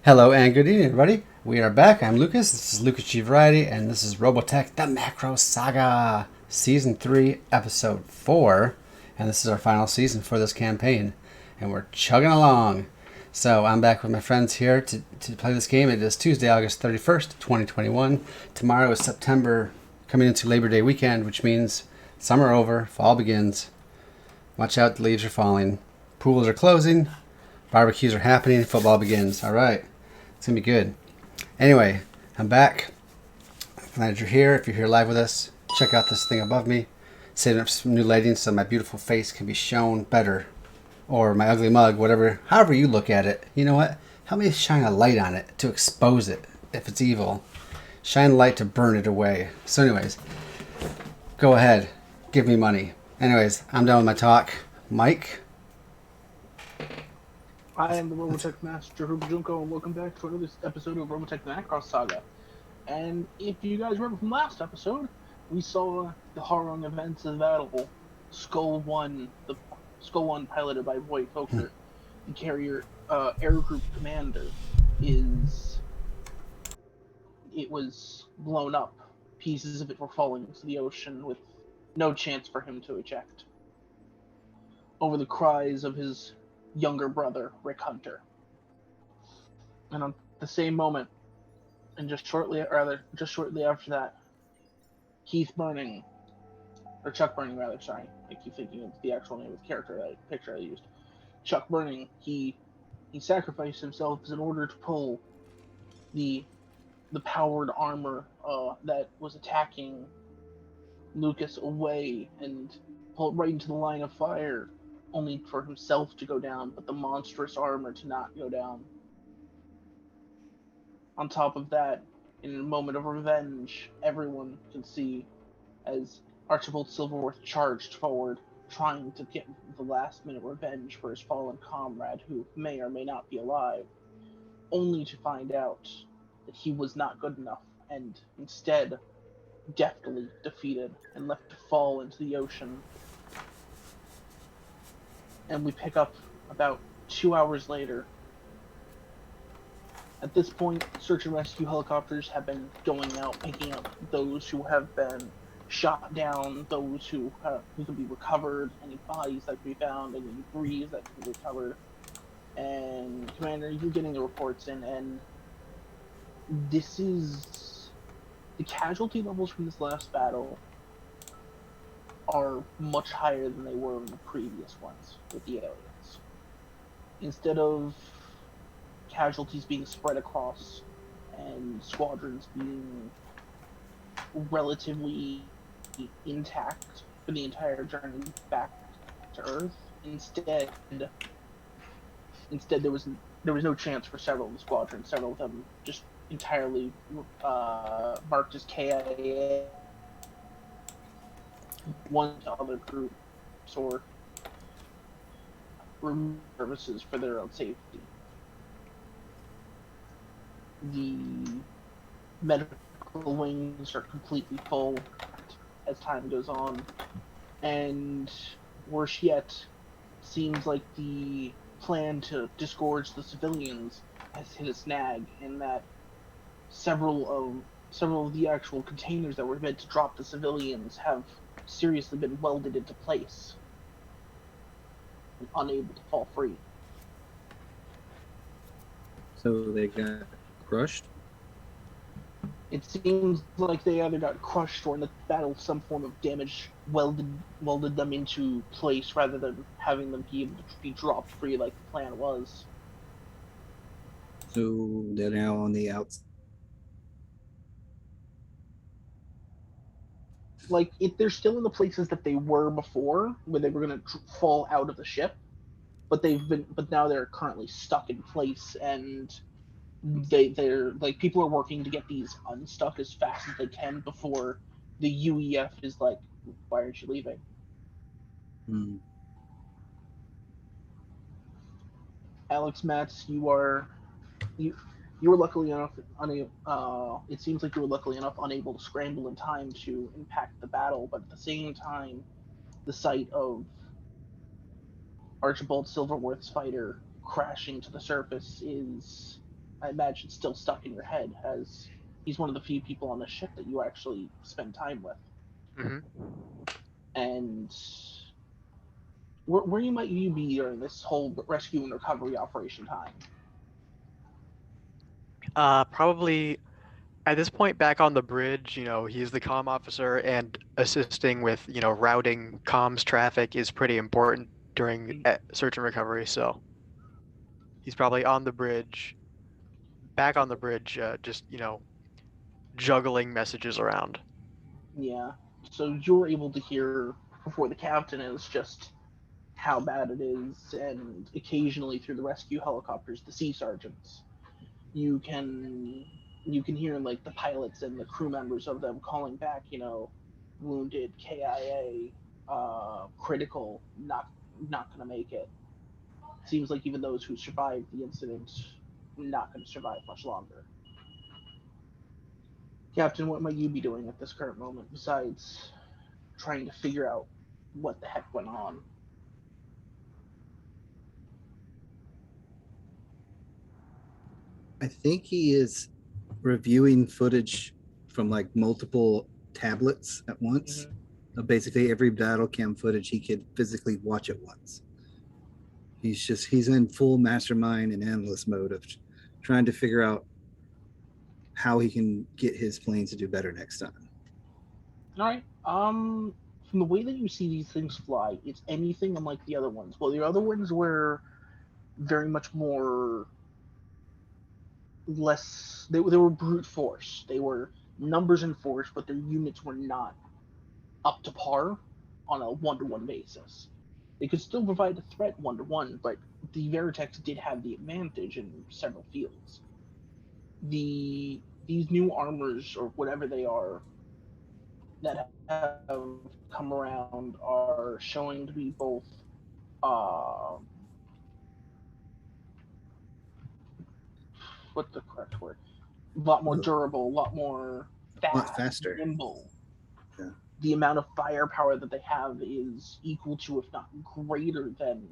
Hello and good evening, everybody. We are back. I'm Lucas. This is Lucasgvariety, and this is Robotech, the MACROSS Saga, Season 3, Episode 4. And this is our final season for this campaign. And we're chugging along. So I'm back with my friends here to play this game. It is Tuesday, August 31st, 2021. Tomorrow is September, coming into Labor Day weekend, which means summer over, fall begins. Watch out, the leaves are falling. Pools are closing. Barbecues are happening. Football begins. All right. It's going to be good. Anyway, I'm back. Glad you're here. If you're here live with us, check out this thing above me. Setting up some new lighting so my beautiful face can be shown better. Or my ugly mug, however you look at it. You know what? Help me shine a light on it to expose it if it's evil. Shine light to burn it away. So anyways, go ahead. Give me money. Anyways, I'm done with my talk. Mike? I am the Robotech Master Harukajunko, and welcome back to another episode of Robotech the MACROSS Saga. And if you guys remember from last episode, we saw the harrowing events of the battle. Skull One, the Skull One piloted by Roy Coker, the carrier air group commander, it was blown up. Pieces of it were falling into the ocean with no chance for him to eject. Over the cries of his younger brother, Rick Hunter. And on the same moment, and just shortly after that, Keith Burning, or Chuck Burning rather, sorry, I keep thinking of the actual name of the picture I used. Chuck Burning, he sacrificed himself in order to pull the the powered armor that was attacking Lucas away and pull it right into the line of fire, only for himself to go down, but the monstrous armor to not go down. On top of that, in a moment of revenge, everyone can see as Archibald Silverworth charged forward, trying to get the last minute revenge for his fallen comrade who may or may not be alive, only to find out that he was not good enough and instead deftly defeated and left to fall into the ocean. And we pick up about 2 hours later. At this point, search and rescue helicopters have been going out, picking up those who have been shot down, those who can be recovered, any bodies that can be found, any debris that can be recovered. And Commander, you're getting the reports in, and this is the casualty levels from this last battle are much higher than they were in the previous ones with the aliens. Instead of casualties being spread across and squadrons being relatively intact for the entire journey back to Earth. Instead there was no chance for several of the squadrons. Several of them just entirely marked as KIA. One to other groups or removed services for their own safety. The medical wings are completely full as time goes on, and worse yet, seems like the plan to disgorge the civilians has hit a snag in that several of the actual containers that were meant to drop the civilians have seriously been welded into place and unable to fall free. So they got crushed? It seems like they either got crushed or in the battle some form of damage welded them into place rather than having them be able to be dropped free like the plan was. So they're now on the outside. Like they're still in the places that they were before, where they were going to fall out of the ship, but now they're currently stuck in place, and they're like people are working to get these unstuck as fast as they can before the UEF is like, why aren't you leaving? Hmm. Alex Matz, you you were luckily enough it seems like you were luckily enough unable to scramble in time to impact the battle, but at the same time, the sight of Archibald Silverworth's fighter crashing to the surface is I imagine still stuck in your head, as he's one of the few people on the ship that you actually spend time with. Hmm. And where might you be during this whole rescue and recovery operation time? Probably at this point back on the bridge, he's the comm officer and assisting with, routing comms traffic is pretty important during search and recovery. So he's probably on the bridge, back on the bridge, just, juggling messages around. Yeah. So you're able to hear before the captain is just how bad it is, and occasionally through the rescue helicopters, the sea sergeants. You can you can hear like the pilots and the crew members of them calling back, wounded, KIA, critical, not gonna make it. Seems like even those who survived the incident not gonna survive much longer. Captain, what might you be doing at this current moment besides trying to figure out what the heck went on? I think he is reviewing footage from like multiple tablets at once. Basically, every battle cam footage he could physically watch at once. He's in full mastermind and analyst mode of trying to figure out how he can get his planes to do better next time. All right. From the way that you see these things fly, it's anything unlike the other ones. Well, the other ones were very much more less. They were brute force. They were numbers and force, but their units were not up to par on a one-to-one basis. They could still provide a threat one-to-one, but the Veritechs did have the advantage in several fields. These new armors or whatever they are that have come around are showing to be both um, what's the correct word? A lot more durable, a lot more A lot fast, faster. nimble. Yeah. The amount of firepower that they have is equal to, if not greater than,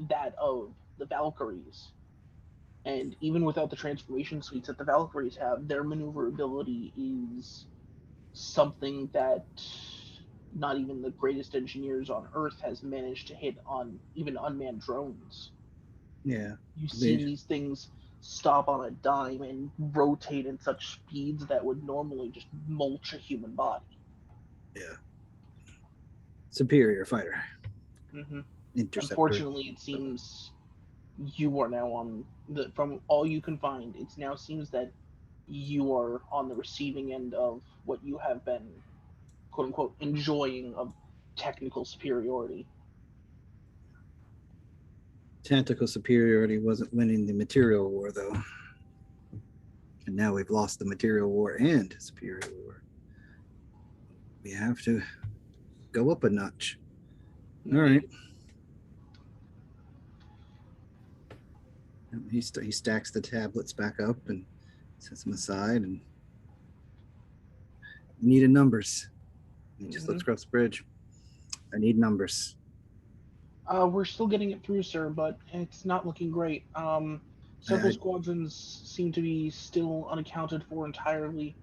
that of the Valkyries. And even without the transformation suites that the Valkyries have, their maneuverability is something that not even the greatest engineers on Earth has managed to hit on even unmanned drones. Yeah. You've seen these things stop on a dime and rotate in such speeds that would normally just mulch a human body. Yeah. Superior fighter. Mm-hmm. Interceptor. Unfortunately, it seems you are now on the. From all you can find, it now seems that you are on the receiving end of what you have been, quote unquote, enjoying of technical superiority. Tactical superiority wasn't winning the material war, though. And now we've lost the material war and superior war. We have to go up a notch. All right. He stacks the tablets back up and sets them aside and needed numbers. He just looks across the bridge. I need numbers. We're still getting it through, sir, but it's not looking great. Several squadrons seem to be still unaccounted for entirely.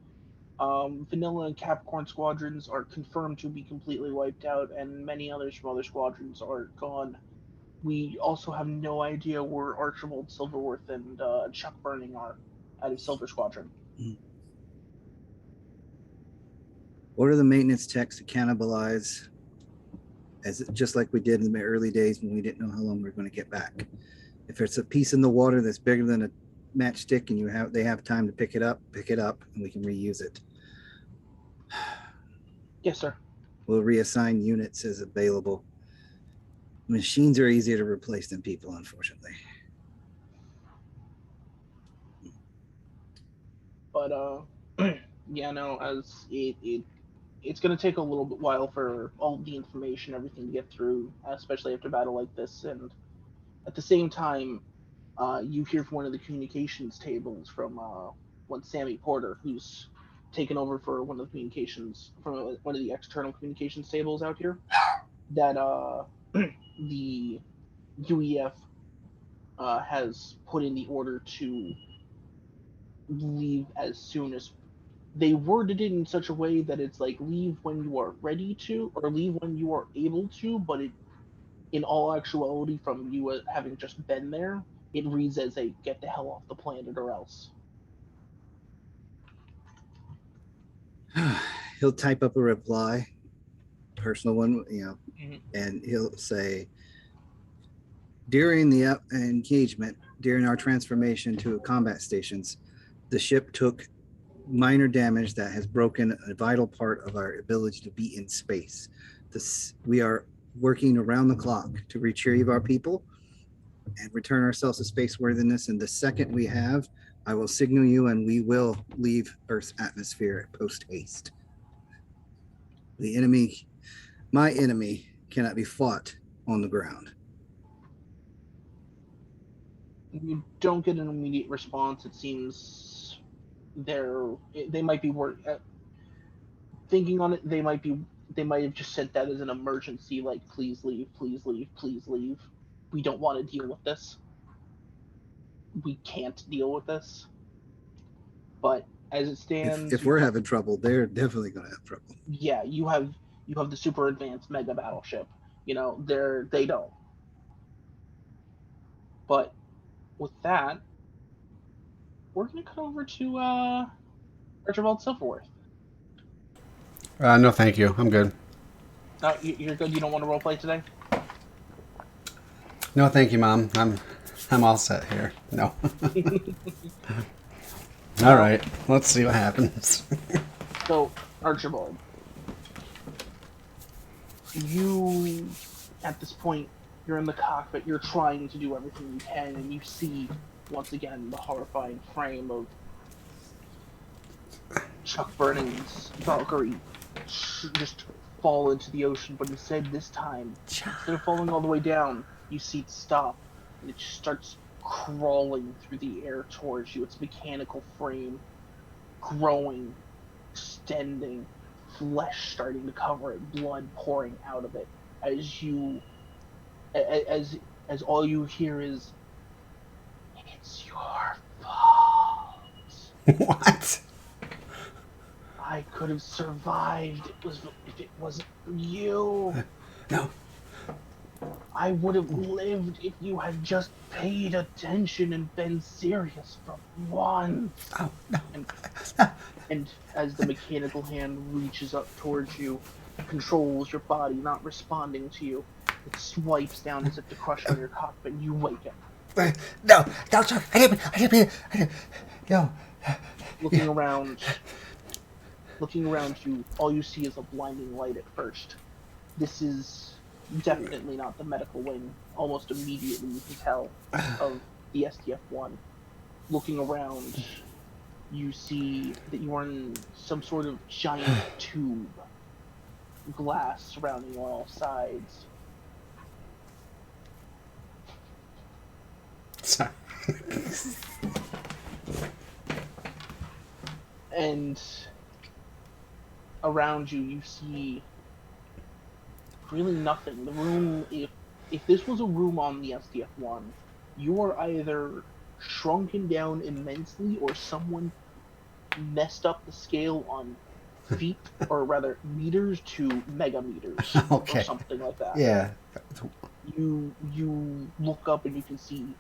Vanilla and Capricorn squadrons are confirmed to be completely wiped out, and many others from other squadrons are gone. We also have no idea where Archibald Silverworth and Chuck Burning are out of Silver Squadron. What are the maintenance techs to cannibalize? Just like we did in the early days when we didn't know how long we were going to get back. If it's a piece in the water that's bigger than a matchstick and they have time to pick it up, and we can reuse it. Yes, sir. We'll reassign units as available. Machines are easier to replace than people, unfortunately. But yeah, no, as it's going to take a little bit while for all the information, everything to get through, especially after a battle like this. And at the same time, you hear from one of the communications tables from one Sammy Porter, who's taken over for one of the communications from one of the external communications tables out here, that the UEF has put in the order to leave as soon as they worded it in such a way that it's like leave when you are ready to or leave when you are able to, but it in all actuality from you having just been there, it reads as a get the hell off the planet or else. He'll type up a reply, personal one, Mhm. and he'll say, during the engagement, during our transformation to combat stations, the ship took minor damage that has broken a vital part of our ability to be in space. We are working around the clock to retrieve our people and return ourselves to spaceworthiness. And the second we have, I will signal you and we will leave Earth's atmosphere post haste. The enemy, my enemy, cannot be fought on the ground. You don't get an immediate response. It seems they might be thinking on it. They might have just sent that as an emergency, like please leave, please leave, please leave. We don't want to deal with this. We can't deal with this. But as it stands, If we're having trouble, they're definitely going to have trouble. Yeah, you have the super advanced mega battleship. They don't. But with that, we're gonna cut over to Archibald Silverworth. No, thank you. I'm good. You're good. You don't want to roleplay today. No, thank you, Mom. I'm all set here. No. All right. Let's see what happens. So, Archibald, you at this point you're in the cockpit. You're trying to do everything you can, and you see once again the horrifying frame of Chuck Burning's Valkyrie just fall into the ocean, but instead this time, instead of falling all the way down, you see it stop, and it just starts crawling through the air towards you. Its mechanical frame growing, extending, flesh starting to cover it, blood pouring out of it as you, as all you hear is, "It's your fault." What? I could have survived if it wasn't for you. No. I would have lived if you had just paid attention and been serious for once. Oh, no. And as the mechanical hand reaches up towards you, controls your body, not responding to you, it swipes down as if to crush on your cockpit, and you wake up. No, sir. I didn't. No. Looking around you, all you see is a blinding light at first. This is definitely not the medical wing. Almost immediately you can tell of the STF-1. Looking around, you see that you are in some sort of giant tube. Glass surrounding you on all sides. Sorry. And around you, you see really nothing. The room, if this was a room on the STF-1, you are either shrunken down immensely or someone messed up the scale on feet, or rather meters to megameters, Okay. or something like that. Yeah. You look up and you can see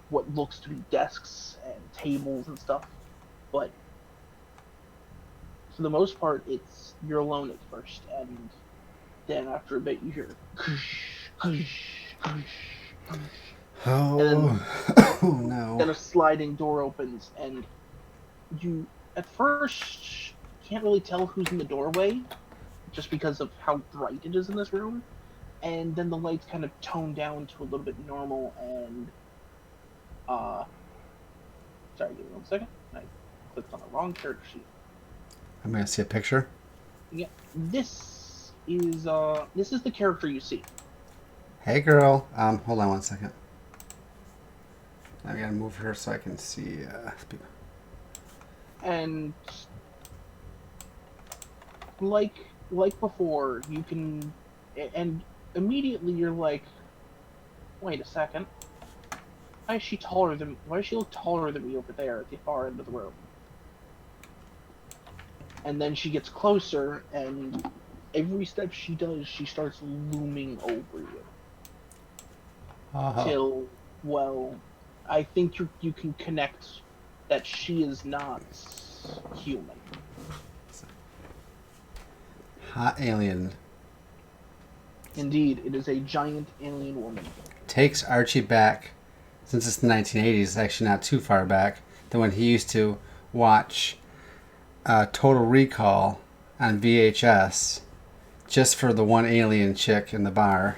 what looks to be desks and tables and stuff, but for the most part, you're alone at first, and then after a bit you hear Oh no. then a sliding door opens, and you at first can't really tell who's in the doorway, just because of how bright it is in this room, and then the lights kind of tone down to a little bit normal, and sorry, give me 1 second. I clicked on the wrong character sheet. I'm gonna see a picture. Yeah, this is the character you see. Hey, girl. Hold on 1 second. I gotta move her so I can see. And like before, you can, and immediately you're like, wait a second. Why does she look taller than me over there at the far end of the room? And then she gets closer, and every step she does, she starts looming over you. Oh. Till, well, I think you can connect that she is not human. Hot alien. Indeed, it is a giant alien woman. Takes Archie back, since it's the 1980s, actually not too far back, to when he used to watch Total Recall on VHS just for the one alien chick in the bar.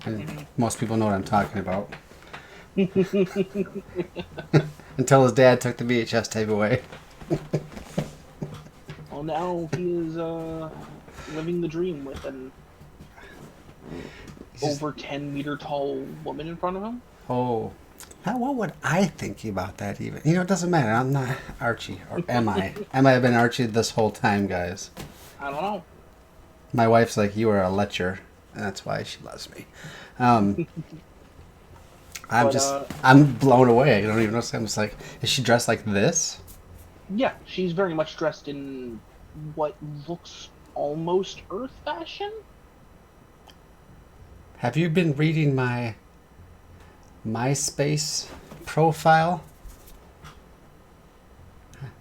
And most people know what I'm talking about. Until his dad took the VHS tape away. Well, now he is living the dream with an over 10-meter tall woman in front of him. Oh. Now, what would I think about that even? You know, it doesn't matter. I'm not Archie. Or am I? I might have been Archie this whole time, guys. I don't know. My wife's like, you are a lecher. And that's why she loves me. I'm blown away. I don't even know. I'm just like, is she dressed like this? Yeah, she's very much dressed in what looks almost Earth fashion. Have you been reading my MySpace profile?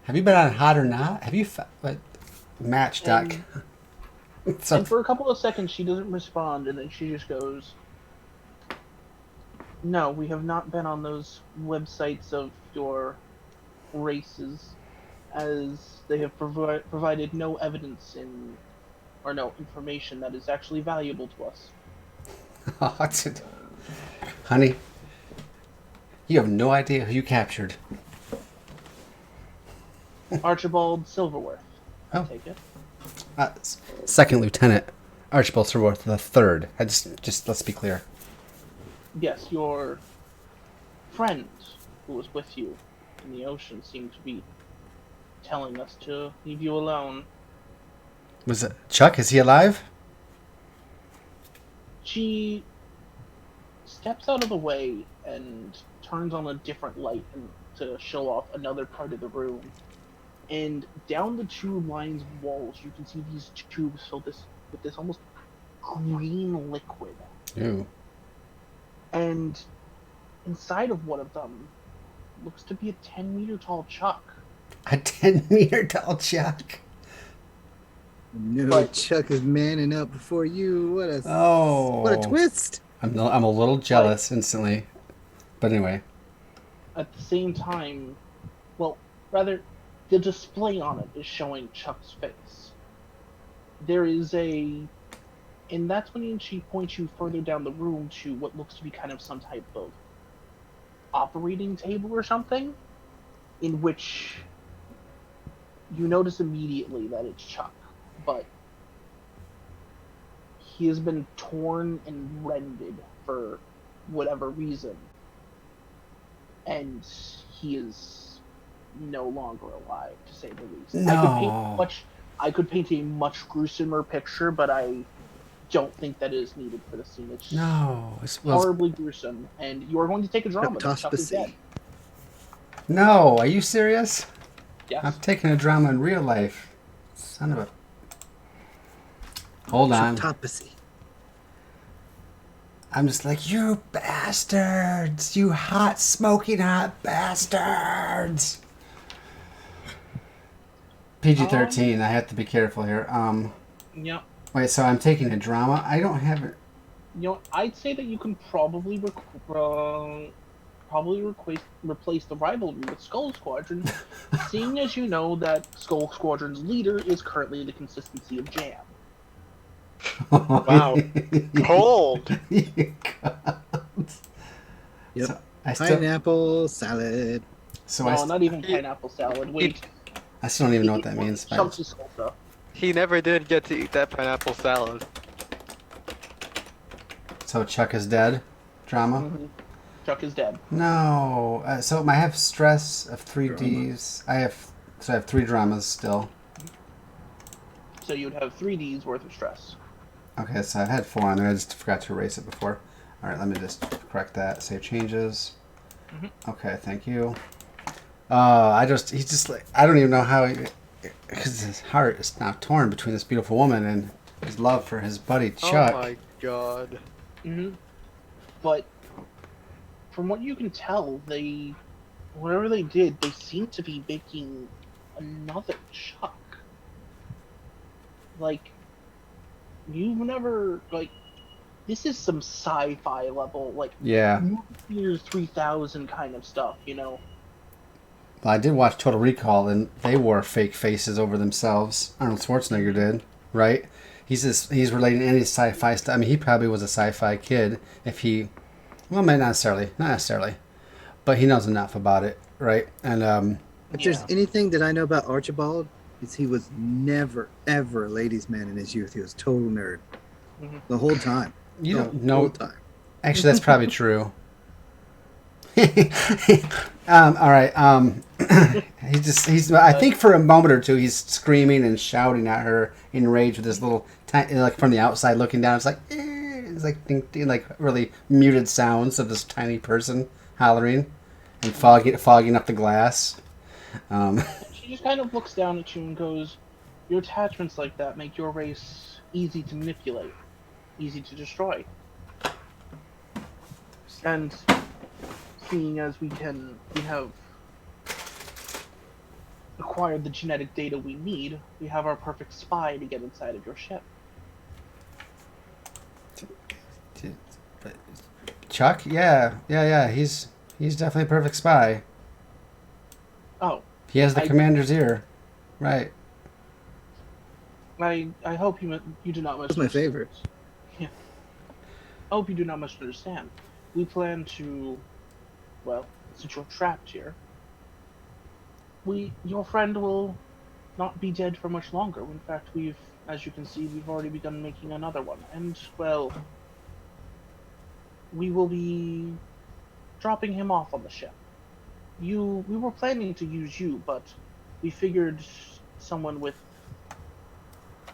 Have you been on Hot or Not? Have you Match.com? And for a couple of seconds, she doesn't respond, and then she just goes, "No, we have not been on those websites of your races, as they have provided no evidence or no information that is actually valuable to us." Honey, you have no idea who you captured. Archibald Silverworth. Oh. Take it. Second Lieutenant Archibald Silverworth the Third. I just let's be clear. Yes, your friend who was with you in the ocean seemed to be telling us to leave you alone. Was it Chuck? Is he alive? She steps out of the way and turns on a different light to show off another part of the room. And down the tube lines walls, you can see these tubes filled with this almost green liquid. Ew. And inside of one of them looks to be a 10-meter tall Chuck. A 10-meter tall Chuck. No, But- Chuck is manning up before you. What a Oh. twist! I'm a little jealous instantly. But anyway. At the same time, well, rather, the display on it is showing Chuck's face. There is and that's when she points you further down the room to what looks to be kind of some type of operating table or something, in which you notice immediately that it's Chuck, but he has been torn and rended for whatever reason, and he is no longer alive, to say the least. No. I could paint a much gruesomer picture, but I don't think that is needed for the scene. It's No. horribly gruesome, and you are going to take a drama. Chuck is dead. No. Are you serious? Yes. I'm taking a drama in real life. Son of a... Hold on. Autopsy. I'm just like, you bastards! You hot, smoking hot bastards! PG-13, I have to be careful here. Yep. Wait, so I'm taking a drama? I don't have it. You know, I'd say that you can probably replace the rivalry with Skull Squadron, seeing as you know that Skull Squadron's leader is currently the consistency of jam. Wow. Cold. Yep. Yep. So Pineapple salad. No, not even pineapple salad. Wait. I still don't even know what that means. Chunks of salsa. He never did get to eat that pineapple salad. So Chuck is dead? Drama? Mm-hmm. Chuck is dead. No. So I have stress of 3Ds. I have 3 dramas still. So you'd have 3Ds worth of stress. Okay, so I had 4 on there. I just forgot to erase it before. All right, let me just correct that. Save changes. Okay, thank you. He's just like, I don't even know how because his heart is now torn between this beautiful woman and his love for his buddy Chuck. Oh my god. Mm-hmm. But from what you can tell, whatever they did, they seem to be making another Chuck. Like, you've never, like, this is some sci-fi level, like, Yeah. Year 3000 kind of stuff, you know? Well, I did watch Total Recall, and they wore fake faces over themselves. Arnold Schwarzenegger did, right? He's relating any sci-fi stuff. I mean, he probably was a sci-fi kid if he... Well, not necessarily. But he knows enough about it, right? And, If there's anything that I know about Archibald, is he was never, ever a ladies' man in his youth. He was a total nerd. Mhm. The whole time. you The don't know... whole time. Actually, that's probably true. All right. I think for a moment or two, he's screaming and shouting at her in rage with this little, like from the outside looking down. It's like, it's like, like really muted sounds of this tiny person hollering and fogging up the glass. She just kind of looks down at you and goes, "Your attachments like that make your race easy to manipulate, easy to destroy. And seeing as we have acquired the genetic data we need, we have our perfect spy to get inside of your ship." Chuck, yeah. He's definitely a perfect spy. Oh, He has the commander's ear, right? I hope you do not That's my favorite. Yeah. I hope you do not misunderstand. We plan to, well, since you're trapped here, your friend will not be dead for much longer. In fact, as you can see, we've already begun making another one. And, well, we will be dropping him off on the ship. We were planning to use you, but we figured someone with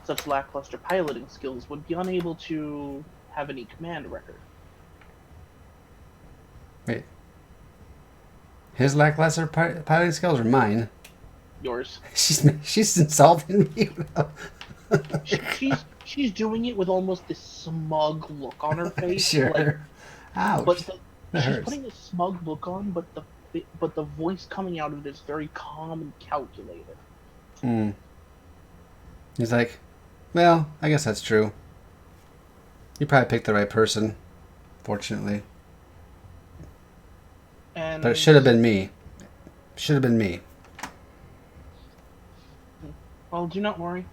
such lackluster piloting skills would be unable to have any command record. Wait. His lackluster piloting skills are mine. Yours. She's insulting me. she's doing it with almost this smug look on her face. Sure. Like, Ouch. but That she's hurts. putting a smug look on, but the voice coming out of it is very calm and calculated. He's like, well, I guess that's true. You probably picked the right person, fortunately. But it should have been me. Well, do not worry.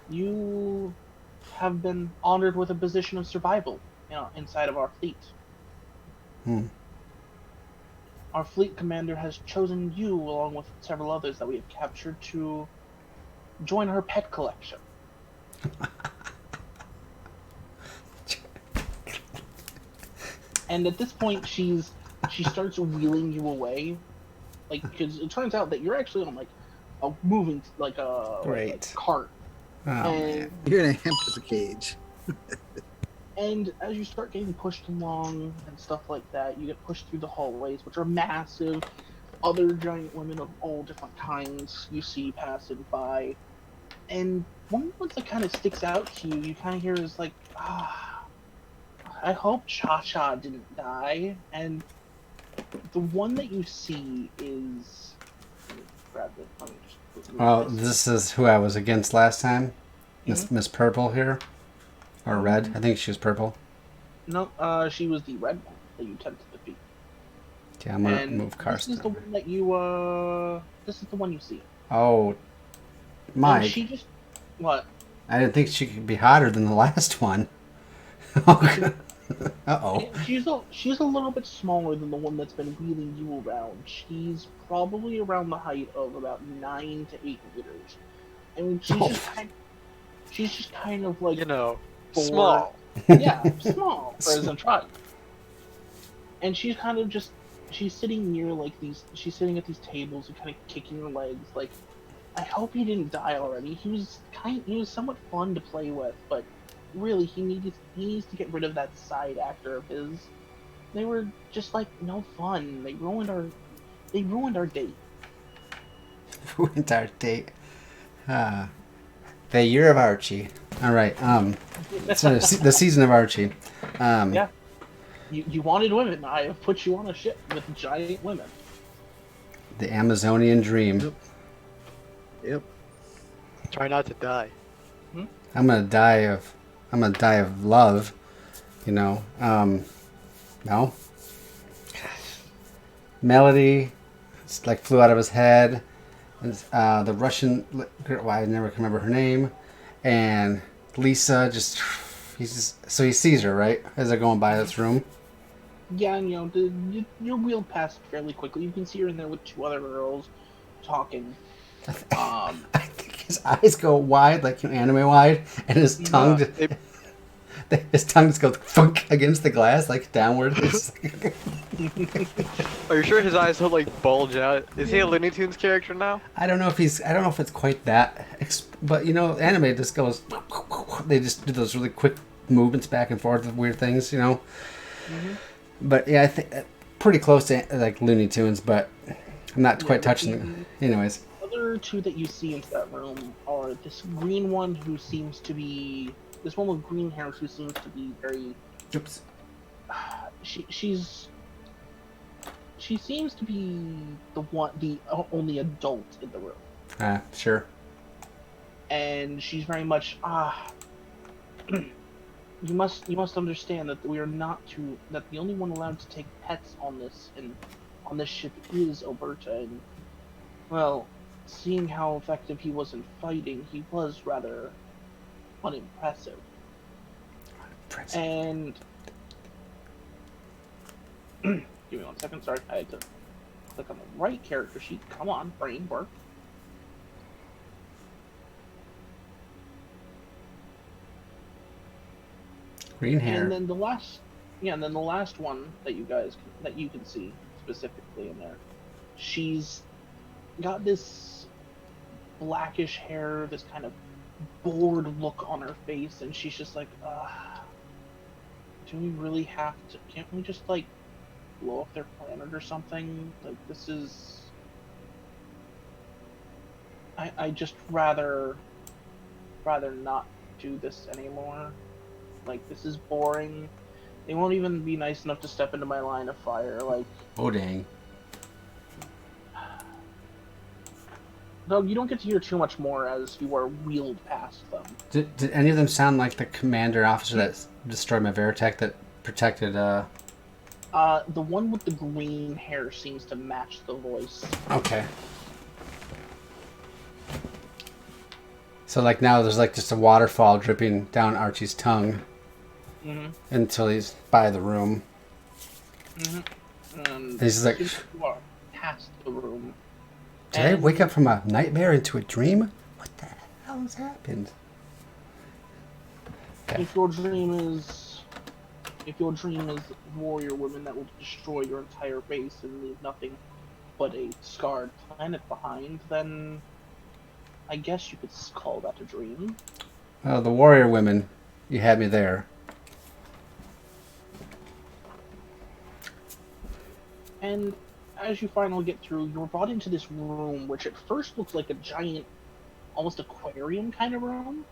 You have been honored with a position of survival, inside of our fleet. Our fleet commander has chosen you, along with several others that we have captured, to join her pet collection. And at this point, she starts wheeling you away, like, because it turns out that you're actually on a moving Great. cart. Oh, and man. You're in a hamster cage. And as you start getting pushed along and stuff like that, you get pushed through the hallways, which are massive. Other giant women of all different kinds you see passing by. And one of the ones that kind of sticks out to you kind of hear is like, I hope Cha-Cha didn't die. And the one that you see is... Let me grab it. Let me just Oh, this is who I was against last time? Miss Purple here? Or Red? I think she was Purple. No, she was the red one that you tend to defeat. Okay, I'm gonna move Karsten. This is the one that you, this is the one you see. Oh, Mike. And she just... What? I didn't think she could be hotter than the last one. Uh-oh. She's a little bit smaller than the one that's been wheeling you around. She's probably around the height of about 9 to 8 meters. I mean, she's just kind of like, small. Yeah, small for as a tribe. And she's kind of just sitting near she's sitting at these tables and kind of kicking her legs. Like, I hope he didn't die already. He was somewhat fun to play with, but really he needs to get rid of that side actor of his. They were just no fun. They ruined our date. Ruined our date. The year of Archie. All right. So the season of Archie. Yeah. You wanted women. I have put you on a ship with giant women. The Amazonian dream. Yep. Yep. Try not to die. I'm gonna die of love. You know. No. Melody, it's like flew out of his head. And, the Russian, well, I never can remember her name, and Lisa he sees her right as they're going by this room. Yeah, and you're wheeled past fairly quickly. You can see her in there with two other girls talking. I think his eyes go wide, like anime wide, and his tongue. His tongue just goes funk against the glass, like downward. Are you sure his eyes don't like bulge out? Is he a Looney Tunes character now? I don't know if it's quite that, but anime just goes. They just do those really quick movements back and forth of weird things, But yeah, I think pretty close to like Looney Tunes, but I'm not quite touching them. Anyways. The other two that you see into that room are this green one who seems to be. This one with green hair who seems to be very. Oops. She seems to be the only adult in the room. Sure. And she's very much you must understand that that the only one allowed to take pets on this ship is Alberta, and well, seeing how effective he was in fighting, he was rather unimpressive. And give me 1 second, sorry, I had to click on the right character sheet. Come on, brain work. Green hair. And then the last one that you can see specifically in there, she's got this blackish hair, this kind of bored look on her face, and she's just like, do we really have to? Can't we just like blow up their planet or something? Like this is. I just rather not do this anymore. Like, this is boring. They won't even be nice enough to step into my line of fire. Like, oh dang. No, you don't get to hear too much more as you are wheeled past them. Did any of them sound like the commander officer that destroyed my Veritech that protected? The one with the green hair seems to match the voice. Okay. So like now there's like just a waterfall dripping down Archie's tongue until he's by the room. And he's just like, past the room. Did I wake up from a nightmare into a dream? What the hell has happened? Okay. If your dream is warrior women that will destroy your entire base and leave nothing but a scarred planet behind, then I guess you could call that a dream. Well, the warrior women, you had me there. And as you finally get through, you're brought into this room, which at first looks like a giant, almost aquarium kind of room.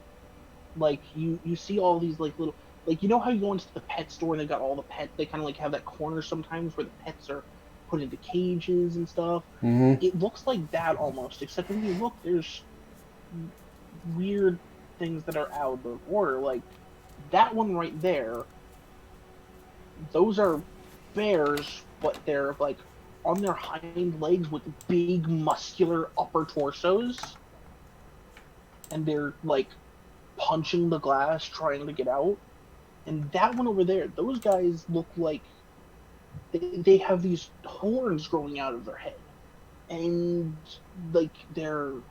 Like, you see all these, like, little... Like, you know how you go into the pet store and they got all the pets? They kind of, like, have that corner sometimes where the pets are put into cages and stuff. Mm-hmm. It looks like that almost, except when you look, there's weird things that are out of order. Like, that one right there, those are bears, but they're, like, on their hind legs with big, muscular upper torsos. And they're, like, punching the glass, trying to get out. And that one over there, those guys look like they have these horns growing out of their head. And, like, you're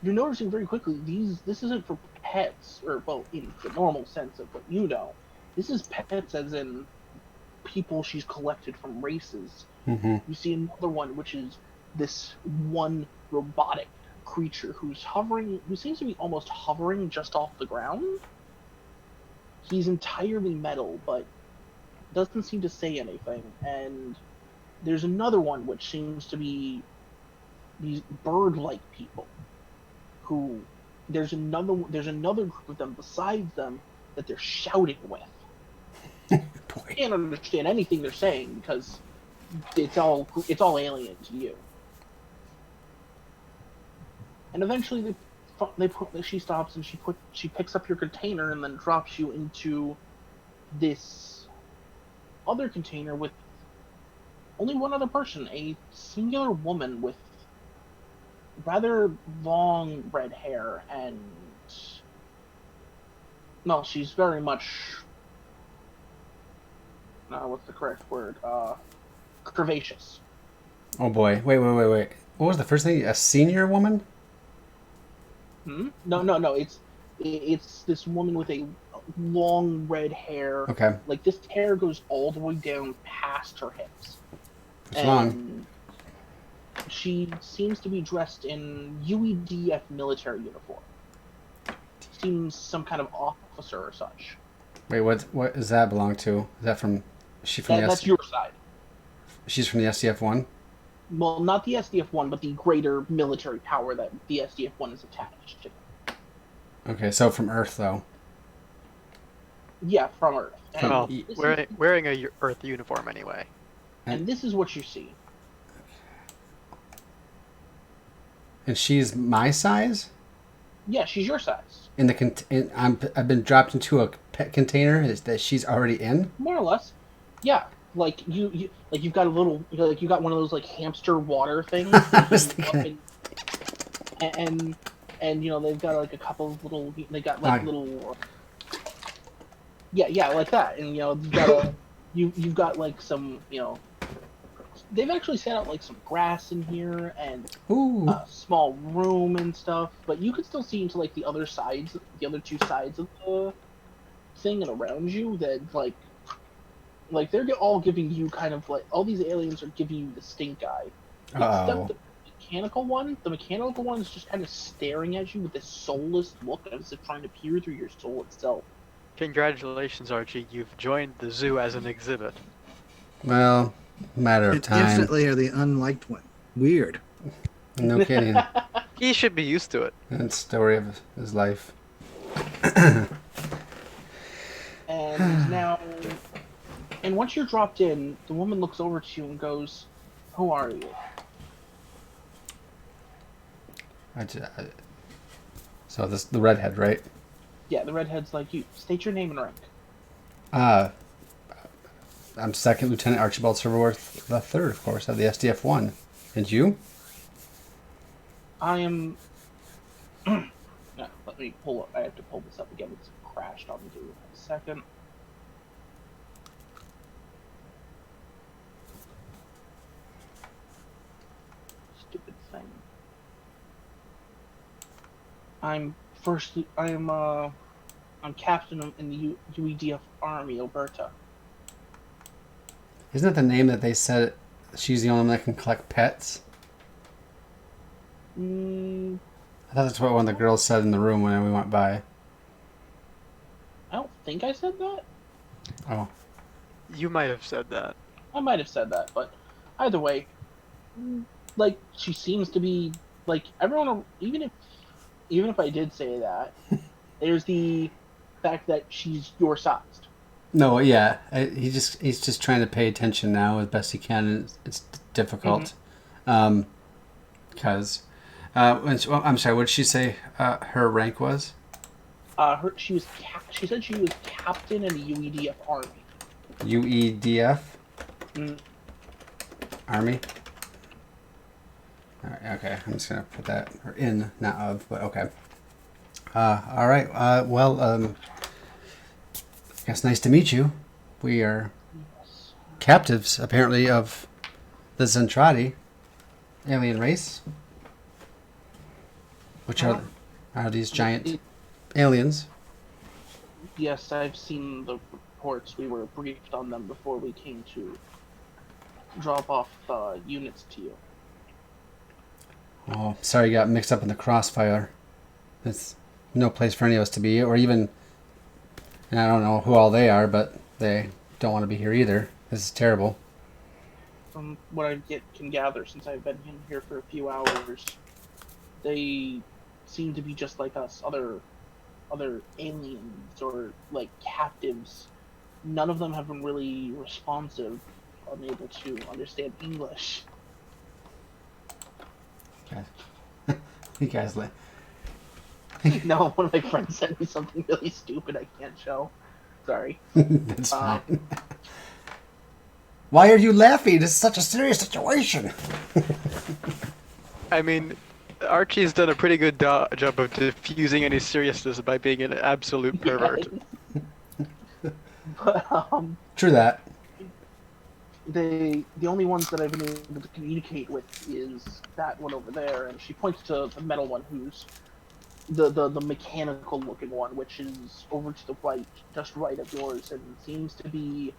noticing very quickly, this isn't for pets, or, well, in the normal sense of what you know. This is pets as in people she's collected from races. Mm-hmm. You see another one, which is this one robotic creature who seems to be almost hovering just off the ground. He's entirely metal, but doesn't seem to say anything. And there's another one which seems to be these bird-like people who there's another group of them besides them that they're shouting with. Boy. You can't understand anything they're saying because it's all alien to you. And eventually she stops and she picks up your container and then drops you into this other container with only one other person, a singular woman with rather long red hair and no, she's very much what's the correct word? Curvaceous. Oh boy. Wait. What was the first thing? A senior woman? No. It's this woman with a long red hair. Okay. Like this hair goes all the way down past her hips. It's long. She seems to be dressed in UEDF military uniform. Seems some kind of officer or such. Wait, what does that belong to? Is that from? Is she from that's your side. She's from the SDF-1? Well, not the SDF-1, but the greater military power that the SDF-1 is attached to. Okay, so from Earth, though. Yeah, from Earth. Well, wearing a Earth uniform anyway. And this is what you see. And she's my size? Yeah, she's your size. I've been dropped into a pet container that she's already in? More or less. Yeah. Like you've got a little, like you got one of those like hamster water things. I was thinking. And they've got like a couple of little. They got like little. Yeah, like that. And you've got like some They've actually set out like some grass in here and a small room and stuff, but you can still see into like the other two sides of the thing and around you that like they're all giving you kind of like all these aliens are giving you the stink eye. Except the mechanical one is just kind of staring at you with this soulless look as if trying to peer through your soul itself. Congratulations, Archie. You've joined the zoo as an exhibit. Well, matter of time. Instantly are the unliked one. Weird. No kidding. He should be used to it. That's the story of his life. And once you're dropped in, the woman looks over to you and goes, "Who are you?" So this the redhead, right? Yeah, the redhead's like, "You state your name and rank." I'm Second Lieutenant Archibald Silverworth III, of course, of the SDF-1. And you? I am. No, let me pull up. I have to pull this up again. It's crashed on me. A second. Stupid thing. I'm captain in the UEDF Army, Alberta. Isn't that the name that they said she's the only one that can collect pets? I thought that's what one of the girls said in the room when we went by. I don't think I said that. Oh. You might have said that. I might have said that, but either way, like she seems to be like everyone. Even if I did say that, there's the fact that she's your sized. No, yeah, he's just trying to pay attention now as best he can, and it's difficult. Because, I'm sorry, what did she say? Her rank was? She said she was captain in the UEDF Army. UEDF? Army? All right, okay, I'm just gonna put that or in, not of, but okay. All right. I guess nice to meet you. We are captives, apparently, of the Zentradi alien race, which are these giant aliens. Yes, I've seen the reports. We were briefed on them before we came to drop off units to you. Oh, sorry you got mixed up in the crossfire. It's no place for any of us to be, or even... And I don't know who all they are, but they don't want to be here either. This is terrible. from what I can gather since I've been in here for a few hours, they seem to be just like us, other aliens or like captives. None of them have been really responsive, unable to understand English. Okay. You guys like. No, one of my friends sent me something really stupid I can't show. Sorry. That's fine. Why are you laughing? This is such a serious situation. I mean, Archie's done a pretty good job of diffusing any seriousness by being an absolute pervert. Yes. But True that. the only ones that I've been able to communicate with is that one over there, and she points to the metal one, who's the mechanical looking one, which is over to the right, just right of yours, and seems to be,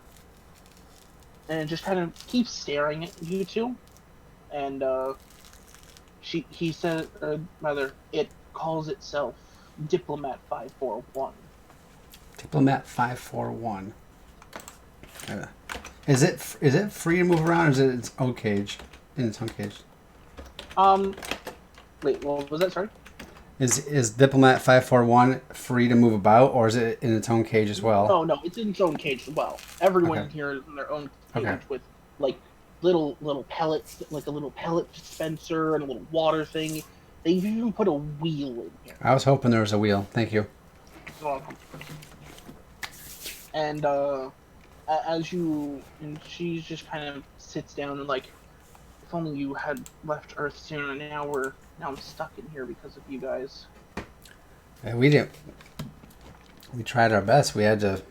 and just kind of keeps staring at you two, and he said, rather, it calls itself Diplomat 541. Diplomat 541. Is it free to move around, or is it its own cage? In its own cage. Wait, what was that? Sorry. Is Diplomat 541 free to move about, or is it in its own cage as well? Oh no, it's in its own cage as well. Everyone Okay. here is in their own cage Okay. with like little pellets, like a little pellet dispenser and a little water thing. They've even put a wheel in here. I was hoping there was a wheel. Thank you. And and she just kind of sits down and like, if only you had left Earth sooner. And now I'm stuck in here because of you guys. We didn't. We tried our best. We had to.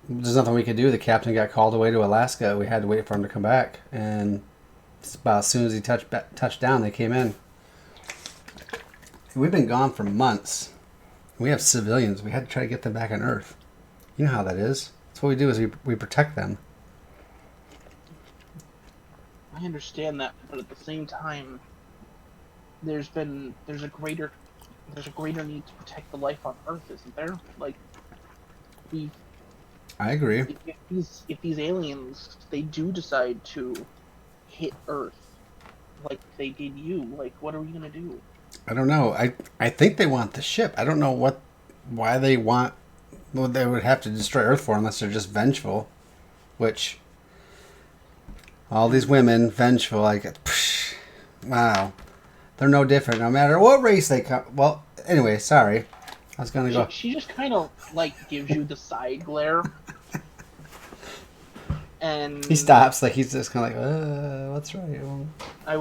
There's nothing we could do. The captain got called away to Alaska. We had to wait for him to come back, and it's about as soon as he touched down, they came in. We've been gone for months. We have civilians. We had to try to get them back on Earth. You know how that is. That's what we do. Is we protect them. I understand that, but at the same time, there's a greater need to protect the life on Earth, isn't there? Like, I agree. if these aliens, they do decide to hit Earth, like they did you, like what are we gonna do? I don't know. I think they want the ship. I don't know why they want. Well, they would have to destroy Earth for unless they're just vengeful, which all these women vengeful, like, psh, wow, they're no different no matter what race they come. Well, anyway, sorry, I was gonna go. She just kind of like gives you the side glare, and He stops, like he's just kind of like, what's right? Well, I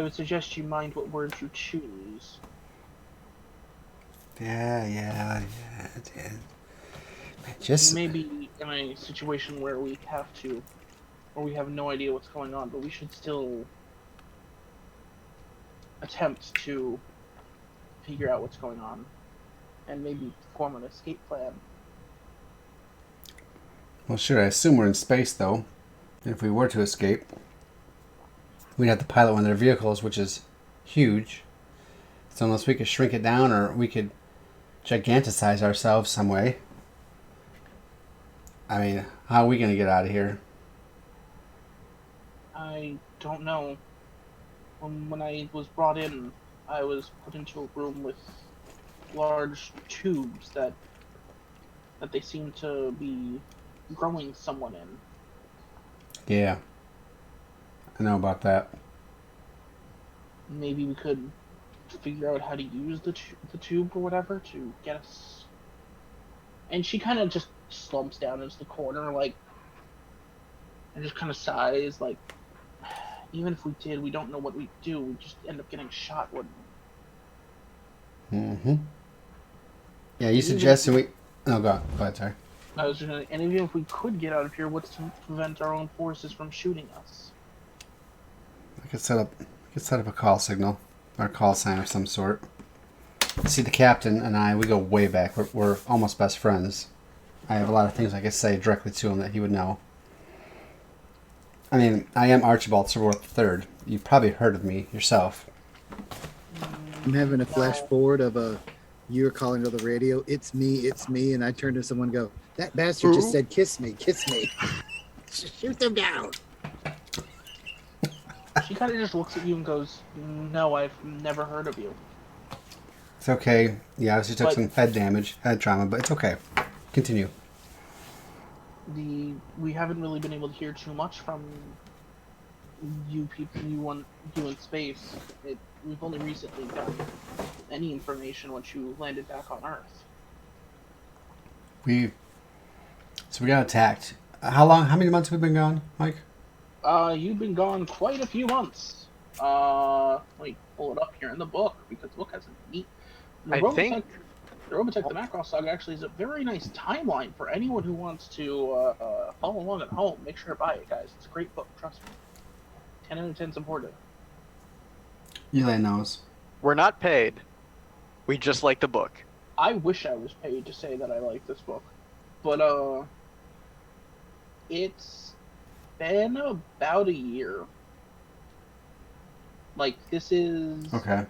would suggest you mind what words you choose. yeah. Just Maybe in a situation where we have no idea what's going on, but we should still attempt to figure out what's going on and maybe form an escape plan. well, sure. I assume we're in space, though. If we were to escape, we'd have to pilot one of their vehicles, which is huge. So unless we could shrink it down, or we could giganticize ourselves some way. I mean, how are we going to get out of here? I don't know. When I was brought in, I was put into a room with large tubes that they seem to be growing someone in. Yeah. I know about that. Maybe we could figure out how to use the tube or whatever to get us. And she kind of just slumps down into the corner, like, and just kind of sighs, like, even if we did, we don't know what we'd do. We'd just end up getting shot, wouldn't we? Mm-hmm. Yeah, you suggested we... No, go ahead, sorry. I was just gonna, and even if we could get out of here, what's to prevent our own forces from shooting us? I could set up a call signal, or a call sign of some sort. See, the captain and I, we go way back. We're almost best friends. I have a lot of things I could say directly to him that he would know. I mean, I am Archibald Sirworth III. You've probably heard of me yourself. I'm having a flash forward of you're calling to the radio. It's me. And I turn to someone and go, that bastard just said, kiss me. Shoot them down. She kind of just looks at you and goes, "No, I've never heard of you." It's okay. Yeah, she took But- some head trauma, but it's okay. Continue. We haven't really been able to hear too much from you people, you in space. We've only recently gotten any information once you landed back on Earth. We got attacked. How many months have we been gone, Mike? You've been gone quite a few months. Let me pull it up here in the book, because the book has a neat... I think... The Robotech, the Macross Saga, actually is a very nice timeline for anyone who wants to follow along at home. Make sure to buy it, guys. It's a great book, trust me. 10 out of 10 supportive. Eli knows. We're not paid. We just like the book. I wish I was paid to say that I like this book. But, it's been about a year. Like, this is... Okay.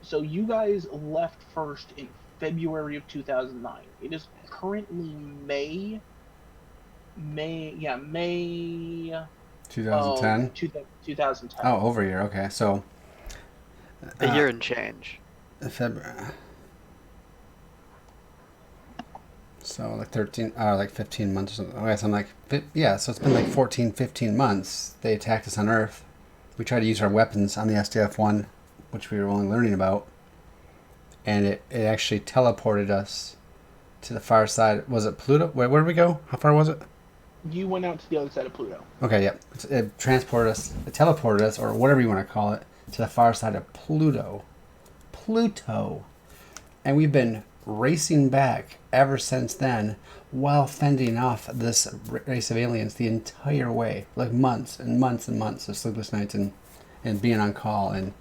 So you guys left first in February of 2009. It is currently May 2010? 2010. Oh, over a year. Okay, so... A year and change. February. So like 15 months or something. Okay, so I'm like, yeah, so it's been like 14, 15 months. They attacked us on Earth. We tried to use our weapons on the SDF-1, which we were only learning about. And it actually teleported us to the far side. Was it Pluto? Where did we go? How far was it? You went out to the other side of Pluto. Okay, yeah. It transported us, it teleported us, or whatever you want to call it, to the far side of Pluto. And we've been racing back ever since then while fending off this race of aliens the entire way. Like months and months and months of sleepless nights and being on call and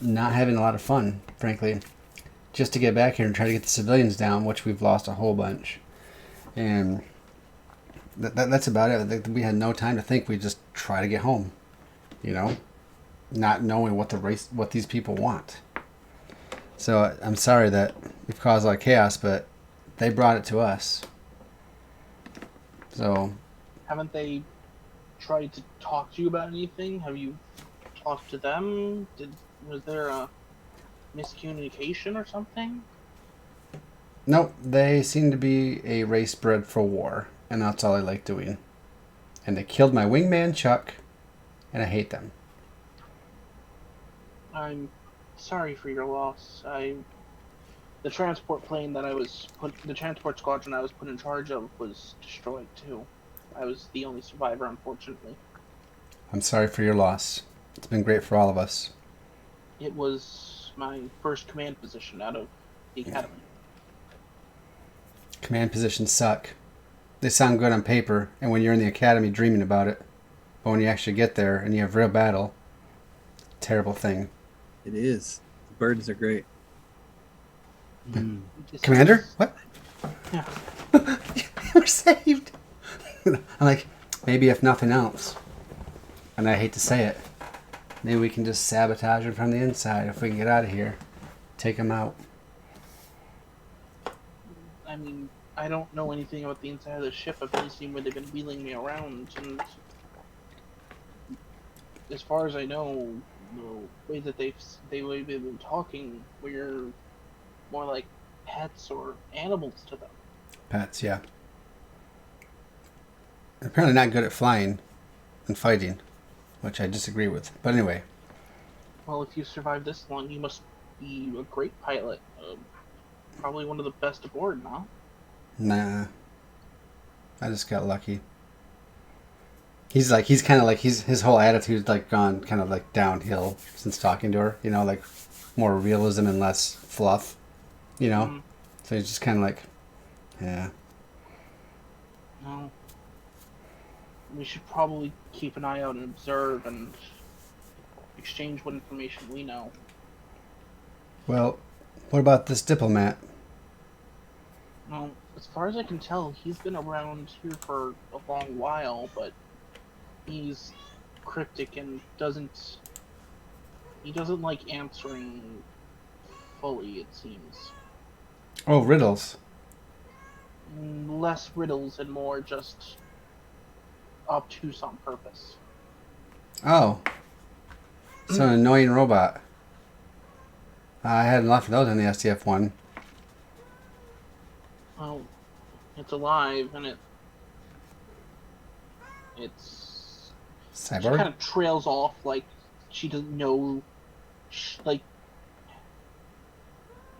not having a lot of fun, frankly, just to get back here and try to get the civilians down, which we've lost a whole bunch. And that's about it. We had no time to think. We just try to get home, not knowing what these people want. So I'm sorry that we've caused a lot of chaos, but they brought it to us. So Haven't they tried to talk to you about anything? Have you talked to them? Was there a miscommunication or something? nope, they seem to be a race bred for war, and that's all I like doing. And they killed my wingman Chuck, and I hate them. I'm sorry for your loss. The transport plane that the transport squadron I was put in charge of was destroyed too. I was the only survivor, unfortunately. I'm sorry for your loss. It's been great for all of us. It was my first command position out of the academy. Command positions suck. They sound good on paper, and when you're in the academy dreaming about it. But when you actually get there and you have real battle, terrible thing. It is. The burdens are great. Commander? What? Yeah. We're saved. I'm like, maybe if nothing else, and I hate to say it, maybe we can just sabotage them from the inside if we can get out of here. Take them out. I mean, I don't know anything about the inside of the ship. I've only seen where they've been wheeling me around, and as far as I know, the way that they've been talking, we're more like pets or animals to them. Pets, yeah. Apparently not good at flying and fighting, which I disagree with. But anyway. Well, if you survived this long, you must be a great pilot. Probably one of the best aboard, no? Nah. I just got lucky. His whole attitude's like gone kind of like downhill since talking to her, like more realism and less fluff, So he's just kind of like, yeah. No. We should probably keep an eye out and observe and exchange what information we know. Well, what about this diplomat? Well, as far as I can tell, he's been around here for a long while, but he's cryptic and doesn't like answering fully, it seems. Oh, riddles. Less riddles and more just obtuse on purpose. Oh. So an annoying robot. I had enough of those in the STF one. Well, it's alive, and it's she kind Cyborg? of trails off like she doesn't know, like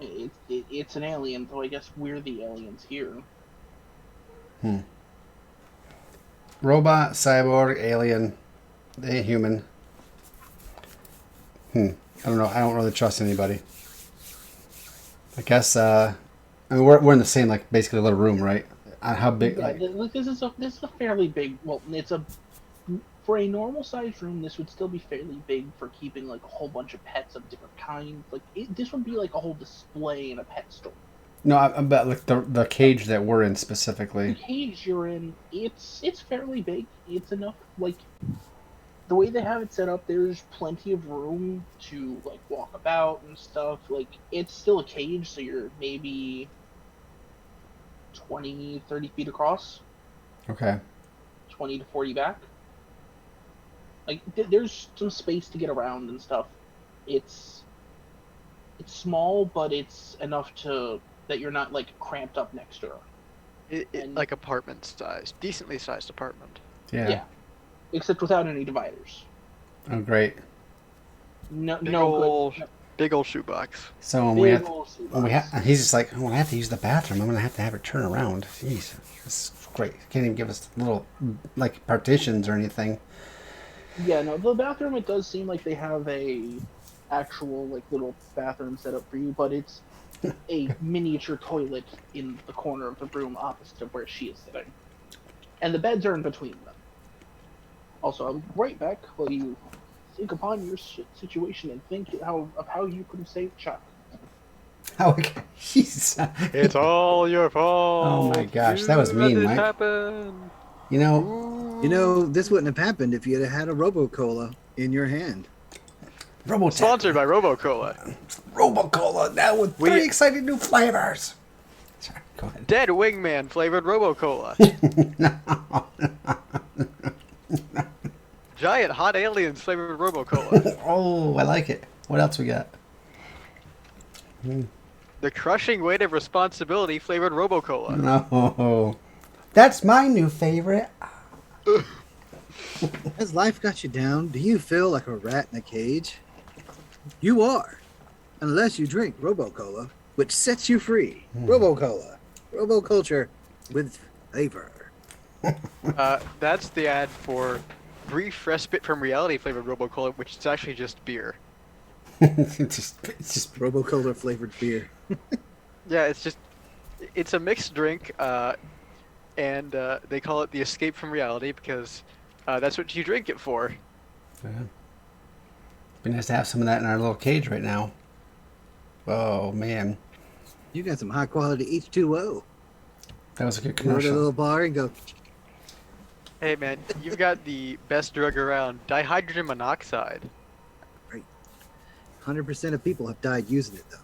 it's an alien. So I guess we're the aliens here. Robot, cyborg, alien. They ain't human. I don't know. I don't really trust anybody. I guess, I mean, we're in the same, like, basically little room, right? How big, Yeah, like... this is a fairly big. Well, it's a for a normal sized room. This would still be fairly big for keeping like a whole bunch of pets of different kinds. Like this would be like a whole display in a pet store. No, I'm about, like, the cage that we're in The specifically. cage you're in, it's fairly big. It's enough. Like the way they have it set up, there's plenty of room to like walk about and stuff. Like it's still a cage, so you're maybe 20, 30 feet across, Okay. 20 to 40 back. Like there's some space to get around and stuff. It's small, but it's enough to that you're not like cramped up next to her. Like apartment size, decently sized apartment. Yeah. Except without any dividers. Oh, great. No, Big no old, good. big old shoebox. So when Big old shoebox. he's just like, oh, I have to use the bathroom. I'm going to have her turn around. Jeez. This is great. Can't even give us little, like, partitions or anything. Yeah, no, the bathroom, it does seem like they have a actual like little bathroom set up for you, but it's a miniature toilet in the corner of the room opposite of where she is sitting. And the beds are in between them. Also, I'll be right back while you think upon your situation and think of how you could have saved Chuck. Oh, okay. Jeez. It's all your fault. Oh my gosh, that was You mean, let this Mike. happen. You know, You know, this wouldn't have happened if you had had a Robo-Cola in your hand. Robotech. Sponsored by Robo-Cola. Robo-Cola now with We- 3 exciting new flavors. Sorry, go ahead. Dead Wingman flavored Robo-Cola. Giant Hot Aliens flavored Robo-Cola. Oh, I like it. What else we got? The Crushing Weight of Responsibility flavored Robo-Cola. No. That's my new favorite. Has life got you down? Do you feel like a rat in a cage? You are, unless you drink Robo-Cola, which sets you free. Robo-Cola. Robo-culture with flavor. That's the ad for Brief Respite from Reality flavored Robo-Cola, which is actually just beer. it's just Robo-Cola flavored beer. Yeah, it's a mixed drink, and they call it the Escape from Reality because that's what you drink it for. yeah. Be nice to have some of that in our little cage right now. Oh man, You got some high quality H2O. that was a good You go to a commercial. little bar and go, Hey man, you've got the best drug around, dihydrogen monoxide. 100% of people have died using it, though.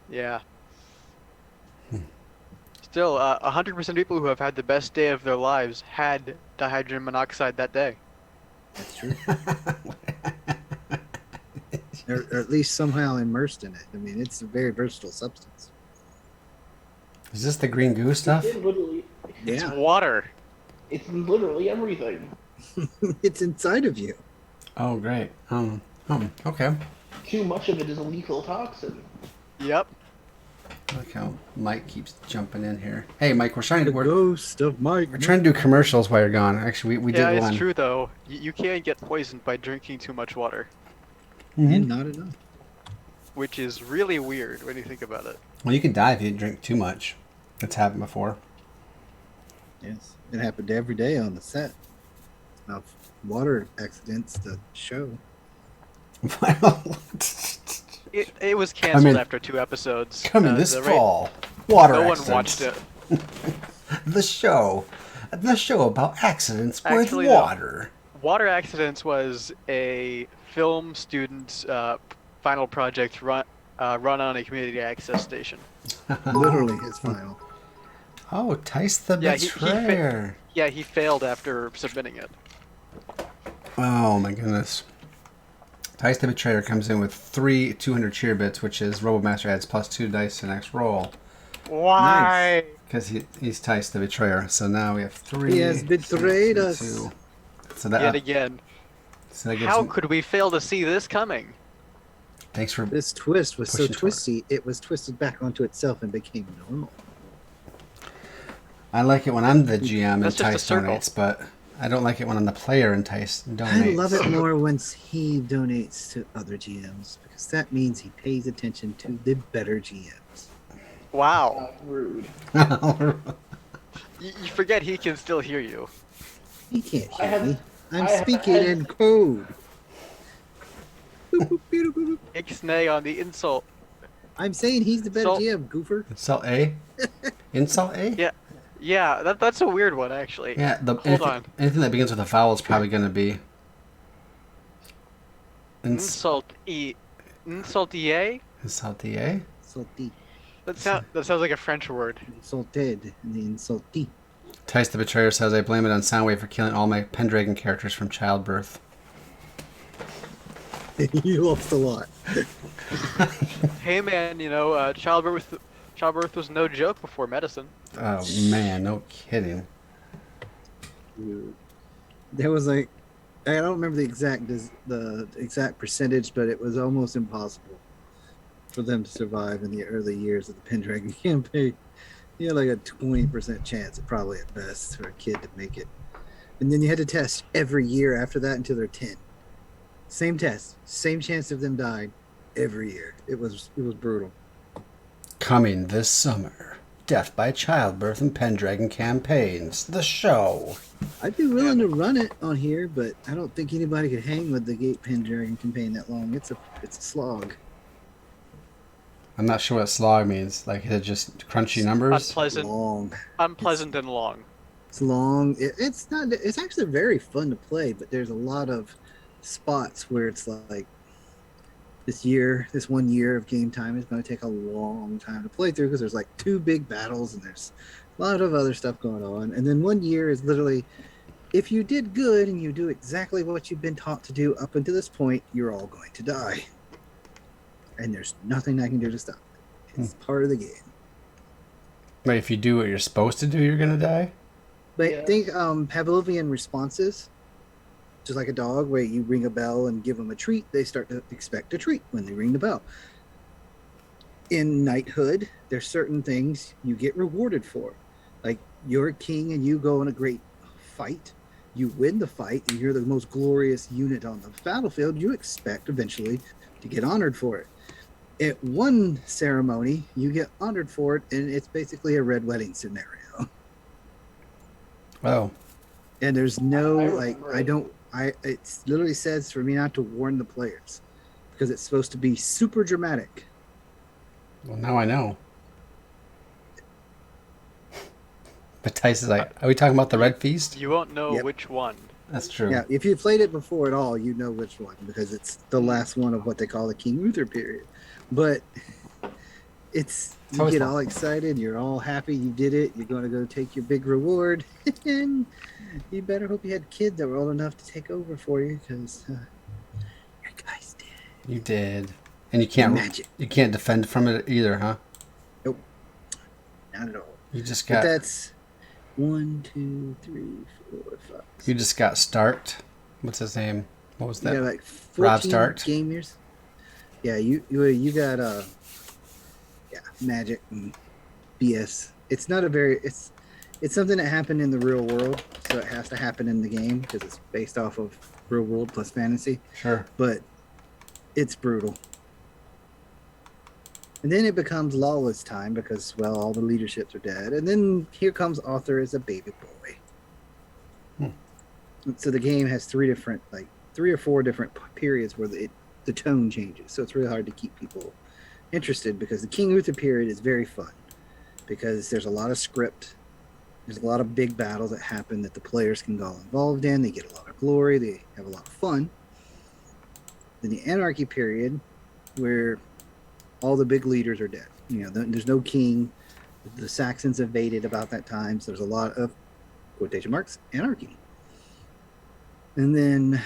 Yeah. Still, 100% of people who have had the best day of their lives had dihydrogen monoxide that day. That's true. or at least somehow immersed in it. I mean, it's a very versatile substance. Is this the green goo stuff? It literally, It's Yeah, water. it's literally everything. it's inside of you. Oh great. Okay. Too much of it is a lethal toxin. Yep. Look how Mike keeps jumping in here. Hey Mike, we're trying The to ghost of Mike. we're trying to do commercials while you're gone. Actually, we Yeah, did it's one. true though. You can get poisoned by drinking too much water, And not enough. which is really weird when you think about it. Well, you can die if you drink too much. That's happened before. Yes, it happened every day on the set. Now, water accidents, the show. Well, It was canceled in- after 2 episodes. coming this the fall. Water No one accidents. watched it. The show about accidents Actually, with no. water. Water Accidents was a film student's final project run on a community access station. Literally his final. Oh, Tice the Yeah, Betrayer. Yeah, he failed after submitting it. Oh my goodness. Tice the Betrayer comes in with 3 200 cheer bits, which is Robomaster adds +2 dice to next roll. Why? Because he's Tice the Betrayer. So now we have 3. He has betrayed us. 2. So that, Yet again. so that gives How him, could we fail to see this coming? Thanks for This twist was so pushing toward. twisty, it was twisted back onto itself and became normal. I like it when I'm the GM and That's just a Tice circle. donates, but I don't like it when I'm the player and Tice donates. I love it more once he donates to other GMs because that means he pays attention to the better GMs. Wow. Rude. You forget he can still hear you. He can't I hear have- me. I'm I have speaking had- in code. Boop, boop, boop, boop, boop. Ixnay on the insult. I'm saying he's the better So- GM, goofer. Insult A? Insult A? Yeah. Yeah, that's a weird one, actually. Yeah, Hold on. anything that begins with a vowel is probably going to be. Insult E. Insult EA? Insult the A? Insulty. That sounds like a French word. Insulted. And the insulty. Tice the Betrayer says, I blame it on Soundwave for killing all my Pendragon characters from childbirth. You lost a lot. Hey man, childbirth was no joke before medicine. Oh man, no kidding. There was like, I don't remember the exact percentage, but it was almost impossible for them to survive in the early years of the Pendragon campaign. You had like a 20% chance, probably at best, for a kid to make it. And then you had to test every year after that until they're 10. Same test, same chance of them dying every year. It was brutal. Coming this summer, Death by Childbirth and Pendragon campaigns, the show. I'd be willing to run it on here, but I don't think anybody could hang with the Gate Pendragon campaign that long. It's a slog. I'm not sure what slog means. Like, is it just crunchy numbers? Long. Unpleasant and long. It's long. It's not. It's actually very fun to play, but there's a lot of spots where it's like this 1 year of game time is going to take a long time to play through because there's like 2 big battles and there's a lot of other stuff going on. And then 1 year is literally, if you did good and you do exactly what you've been taught to do up until this point, you're all going to die. And there's nothing I can do to stop it. It's part of the game. Wait, if you do what you're supposed to do, you're gonna die? But Yeah. think Pavlovian responses, just like a dog, where you ring a bell and give them a treat, they start to expect a treat when they ring the bell. In knighthood, there's certain things you get rewarded for. Like you're a king and you go in a great fight, you win the fight, and you're the most glorious unit on the battlefield, you expect eventually to get honored for it. At one ceremony, you get honored for it, and it's basically a red wedding scenario. Oh. And there's no I remember it. it literally says for me not to warn the players because it's supposed to be super dramatic. Well, now I know. But Tice is like, are we talking about the Red Feast? You won't know Yep. which one. That's true. Yeah, if you've played it before at all, you know which one because it's the last one of what they call the King Uther period. But It's you always get fun. all excited, you're all happy, you did it, you're going to go take your big reward, and you better hope you had kids that were old enough to take over for you because your guys did. You did. And you can't Magic. you can't defend from it either, huh? Not at all. You just But got that's 1, 2, 3, 4, 5. you just got Starked. What's his name? What was You that? got like Rob 14 Stark. gamers. Yeah, you got magic and BS. It's not a very it's something that happened in the real world, so it has to happen in the game because it's based off of real world plus fantasy. Sure. But it's brutal. And then it becomes lawless time because all the leaderships are dead. And then here comes Arthur as a baby boy. So the game has 3 or 4 different periods where the tone changes. So it's really hard to keep people interested because the King Uther period is very fun because there's a lot of script. There's a lot of big battles that happen that the players can get all involved in. They get a lot of glory. They have a lot of fun. Then the Anarchy period where all the big leaders are dead. There's no king. The Saxons invaded about that time. So there's a lot of, quotation marks, anarchy. And then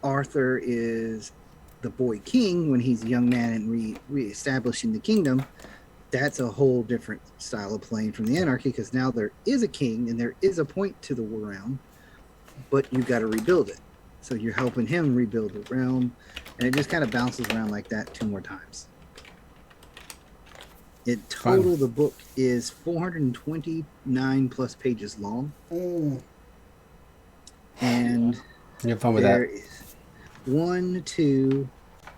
Arthur is the boy king when he's a young man and reestablishing the kingdom, that's a whole different style of playing from the anarchy, because now there is a king and there is a point to the realm, but you got to rebuild it. So you're helping him rebuild the realm, and it just kind of bounces around like that 2 more times. In total, the book is 429 plus pages long. And you have fun with there that. is 1, 2,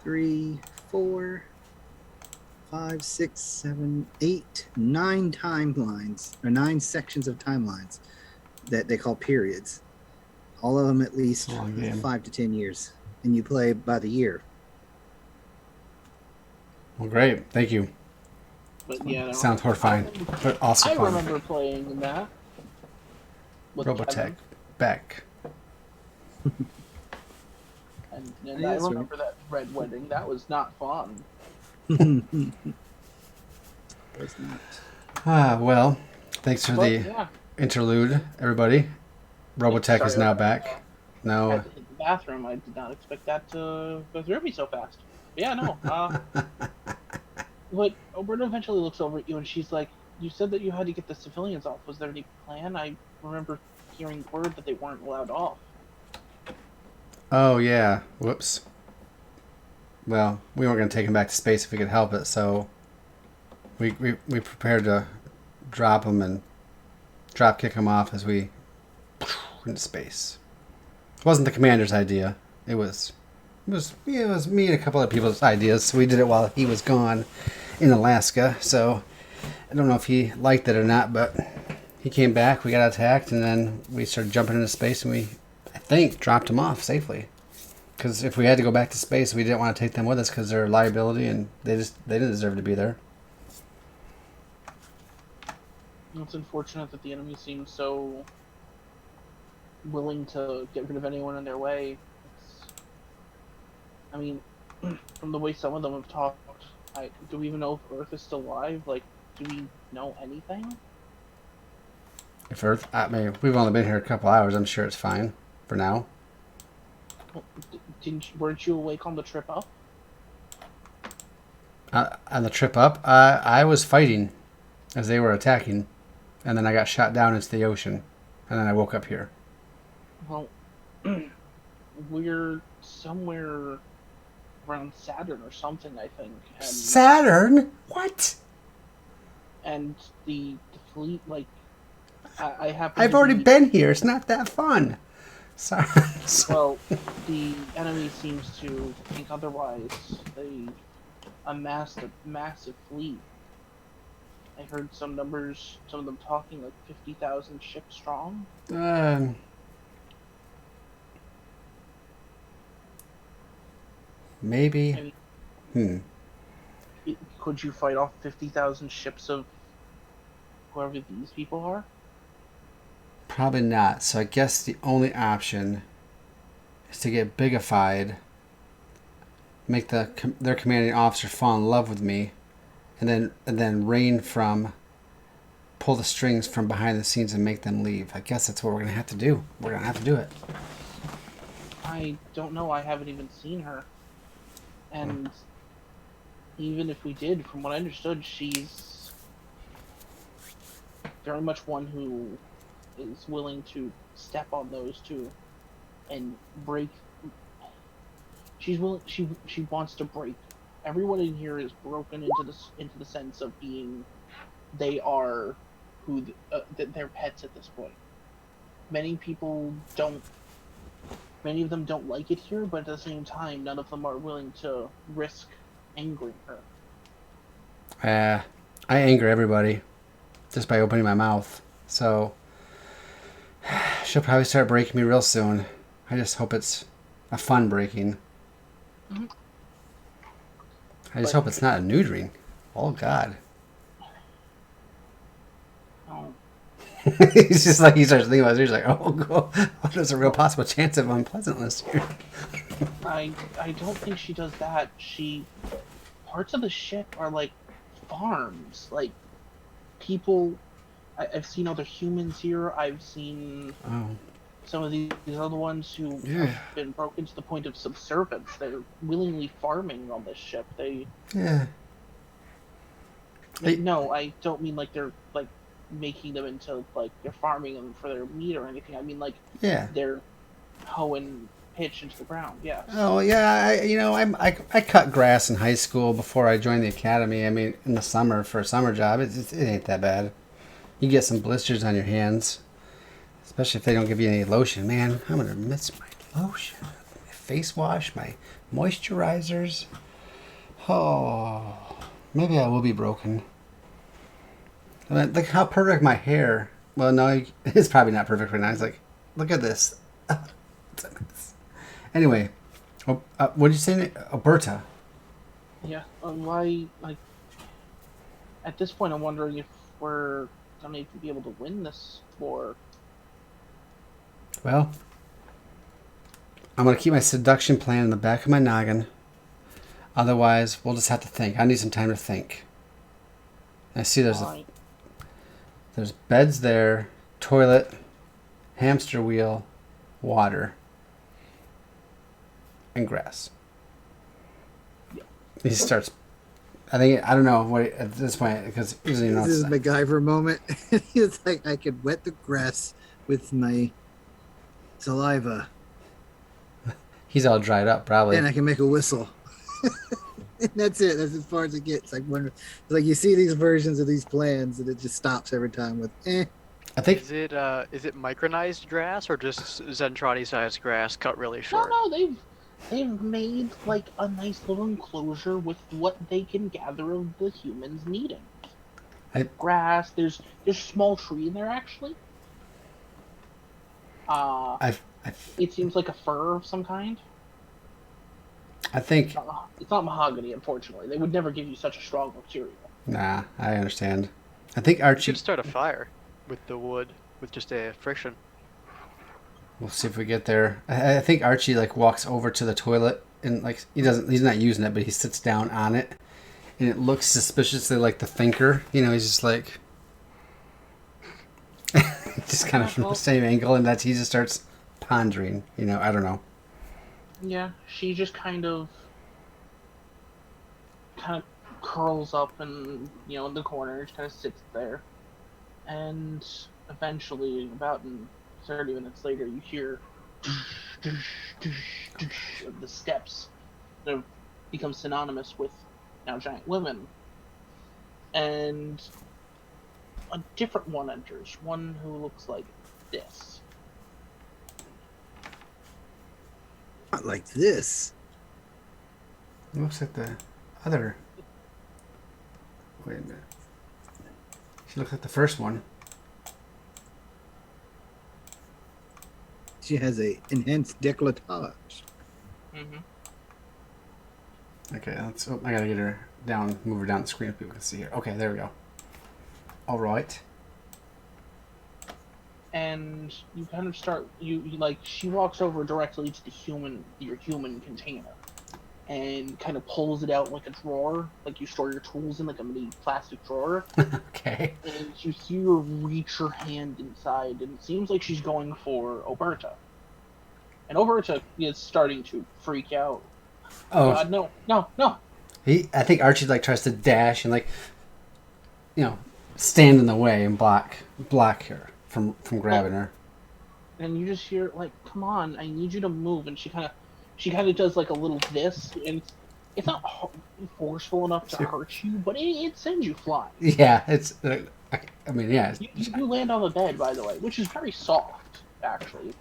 3, 4, 5, 6, 7, 8, 9 timelines, or 9 sections of timelines that they call periods. All of them at least 5 to 10 years, and you play by the year. Well, great, thank you. But yeah, no, sounds horrifying, but also I fun. remember playing that. With Robotech, Kevin. Beck. And I remember that Red Wedding. That was not fun. It's not. Well, thanks for the interlude, everybody. Robotech is now back. No. I had to hit the bathroom. I did not expect that to go through me so fast. But yeah, no. But Alberta eventually looks over at you and she's like, "You said that you had to get the civilians off. Was there any plan? I remember hearing word that they weren't allowed off." Oh, yeah. Whoops. Well, we weren't going to take him back to space if we could help it, so we prepared to drop him and drop kick him off as we into space. It wasn't the commander's idea. It was me and a couple of people's ideas, so we did it while he was gone in Alaska. So I don't know if he liked it or not, but he came back, we got attacked, and then we started jumping into space, and we, I think, dropped him off safely. Because if we had to go back to space, we didn't want to take them with us because they're a liability, and they didn't deserve to be there. It's unfortunate that the enemy seems so willing to get rid of anyone in their way. I mean, from the way some of them have talked, do we even know if Earth is still alive? Like, do we know anything? If Earth, I mean, we've only been here a couple hours. I'm sure it's fine for now. Weren't you awake on the trip up? On the trip up, I was fighting as they were attacking, and then I got shot down into the ocean, and then I woke up here. Well, we're somewhere around Saturn or something, I think. And, Saturn? What? And the fleet, like, I have. I've already been here. It's not that fun. Sorry. Well, the enemy seems to think otherwise. They amassed a massive fleet. I heard some numbers, some of them talking like 50,000 ships strong. Maybe. I mean, could you fight off 50,000 ships of whoever these people are? Probably not. So I guess the only option is to get bigified, make their commanding officer fall in love with me, and then pull the strings from behind the scenes and make them leave. I guess that's what we're gonna have to do. We're gonna have to do it. I don't know. I haven't even seen her. And even if we did, from what I understood, she's very much one who is willing to step on those two and break. She's willing. She wants to break. Everyone in here is broken into the sense of being. They are who they're pets at this point. Many people don't. Many of them don't like it here, but at the same time, none of them are willing to risk angering her. I anger everybody just by opening my mouth. So she'll probably start breaking me real soon. I just hope it's a fun breaking. Mm-hmm. I just hope it's not a neutering. Oh, God. Oh. He's just like, he starts thinking about it. He's like, oh, there's a real possible chance of unpleasantness here. I don't think she does that. Parts of the ship are like farms. Like, people, I've seen other humans here. I've seen some of these are the ones who Yeah. have been broken to the point of subservience. They're willingly farming on this ship. Yeah. Hey. No, I don't mean like they're like making them into like they're farming them for their meat or anything. I mean like Yeah. they're hoeing pitch into the ground. Yeah. Oh yeah, I cut grass in high school before I joined the academy. I mean, in the summer for a summer job, it ain't that bad. You get some blisters on your hands, especially if they don't give you any lotion. Man, I'm gonna miss my lotion, my face wash, my moisturizers. Oh, maybe I will be broken. I mean, look how perfect my hair. Well, no, it's probably not perfect right now. It's like, look at this. It's a mess. Anyway, what did you say? Alberta. Yeah. Why? Like, at this point, I'm wondering if we're gonna even be able to win this war. Well, I'm gonna keep my seduction plan in the back of my noggin. Otherwise, we'll just have to think. I need some time to think. I see Fine. there's beds there, toilet, hamster wheel, water, and grass. Yeah. He starts. I don't know what at this point because usually This is a MacGyver moment. It's like I could wet the grass with my saliva, he's all dried up probably. and I can make a whistle. And that's it. That's as far as it gets. Like you see these versions of these plans, and it just stops every time with eh. I think Is it micronized grass or just Zentradi sized grass cut really short? No, they've made like a nice little enclosure with what they can gather of the humans needing. Grass. There's a small tree in there actually. It seems like a fir of some kind. I think. It's not mahogany, unfortunately. They would never give you such a strong material. Nah, I understand. I think You Archie. could start a fire with the wood with just a friction. We'll see if we get there. I think Archie like walks over to the toilet and like he's not using it, but he sits down on it, and it looks suspiciously like the thinker. He's just like just kind of from the same angle, and he just starts pondering. I don't know. Yeah, she just kind of curls up and in the corner, just kind of sits there, and eventually, about 30 minutes later, you hear the steps that have become synonymous with now giant women, and a different one enters, one who looks like this. Not like this. It looks like the other. Wait a minute. She looks like the first one. She has a enhanced décolletage. Mm-hmm. Okay, I gotta get her down, move her down the screen so people can see her. Okay, there we go. All right. And you kind of start she walks over directly to your human container and kind of pulls it out like a drawer, like you store your tools in, like a mini plastic drawer. Okay. And you see her reach her hand inside, and it seems like she's going for Oberta. And Oberta is starting to freak out. Oh God, no. I think Archie tries to dash and stand in the way and block her from grabbing her. And you just hear come on, I need you to move. And she kind of does like a little this, and it's not forceful enough to hurt you, but it sends you flying. Yeah, it's. I mean, yeah. You land on the bed, by the way, which is very soft, actually.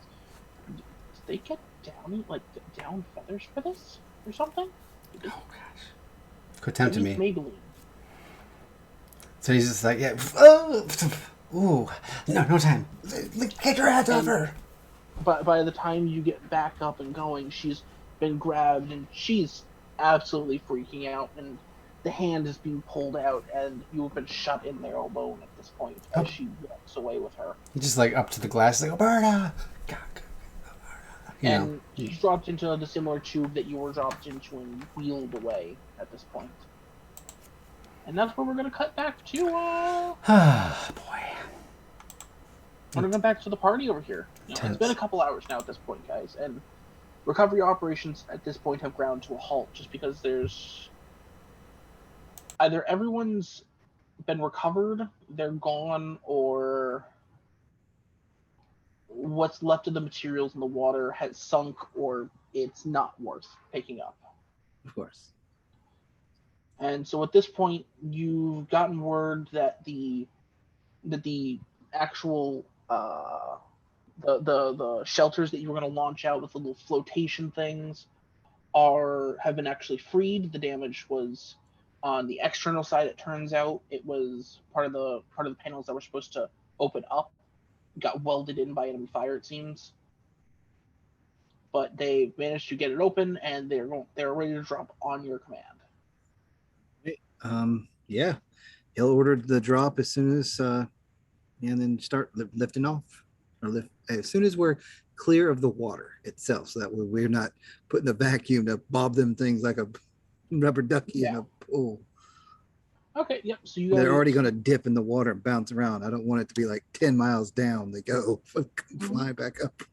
Did they get down feathers for this or something? Oh gosh! Quit tempting me. Maybelline. So he's just like, yeah. Oh, ooh, no time. Get your hands off her. But by the time you get back up and going, she's been grabbed and she's absolutely freaking out, and the hand is being pulled out, and you have been shut in there alone at this point as she walks away with her. He's just up to the glass, like, Alberta! And she's dropped into the similar tube that you were dropped into and wheeled away at this point. And that's where we're going to cut back to, Ah, boy. want to go back to the party over here. It's been a couple hours now at this point, guys, and recovery operations at this point have ground to a halt just because there's either everyone's been recovered, they're gone, or what's left of the materials in the water has sunk, or it's not worth picking up. Of course. And so at this point, you've gotten word that the actual the shelters that you were going to launch out with the little flotation things have been actually freed. The damage was on the external side. It turns out it was part of the panels that were supposed to open up got welded in by enemy fire, it seems. But they managed to get it open, and they're ready to drop on your command. Yeah, he'll order the drop as soon as and then start lifting off, or as soon as we're clear of the water itself, so that we're not putting a vacuum to bob them things like a rubber ducky in a pool. Okay, yep. So you guys, they're already going to dip in the water and bounce around. I don't want it to be like 10 miles down. They go fly back up.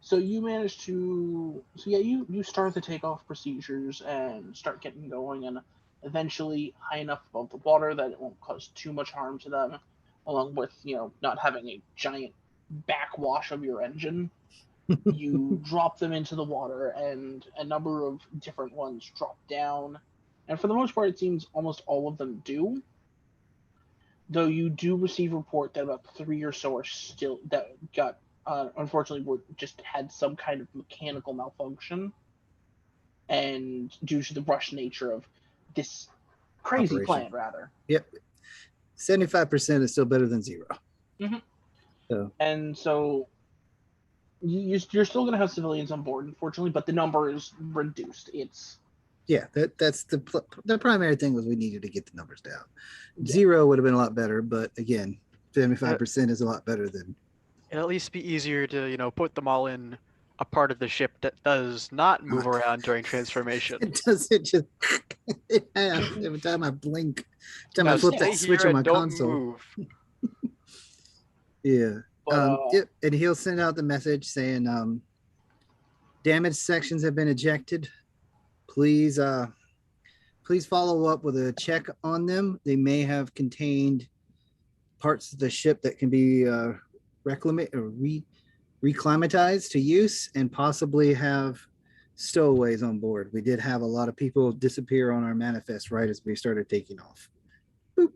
So you manage to, you start the takeoff procedures and start getting going, and eventually high enough above the water that it won't cause too much harm to them, along with not having a giant backwash of your engine. You drop them into the water, and a number of different ones drop down. And for the most part, it seems almost all of them do. Though you do receive report that about 3 or so are still that got unfortunately just had some kind of mechanical malfunction, and due to the rush nature of this crazy plan, rather. Yep, 75% is still better than 0. Mm-hmm. So you're still going to have civilians on board, unfortunately, but the number is reduced. It's that's the primary thing was we needed to get the numbers down. 0 would have been a lot better, but again, 75% is a lot better than. It'll at least be easier to put them all in a part of the ship that does not move around during transformation. It doesn't just every time I blink, every time I flip that switch on my console. Yeah. But, and he'll send out the message saying damaged sections have been ejected. Please follow up with a check on them. They may have contained parts of the ship that can be reclimatized to use, and possibly have stowaways on board. We did have a lot of people disappear on our manifest right as we started taking off. Boop.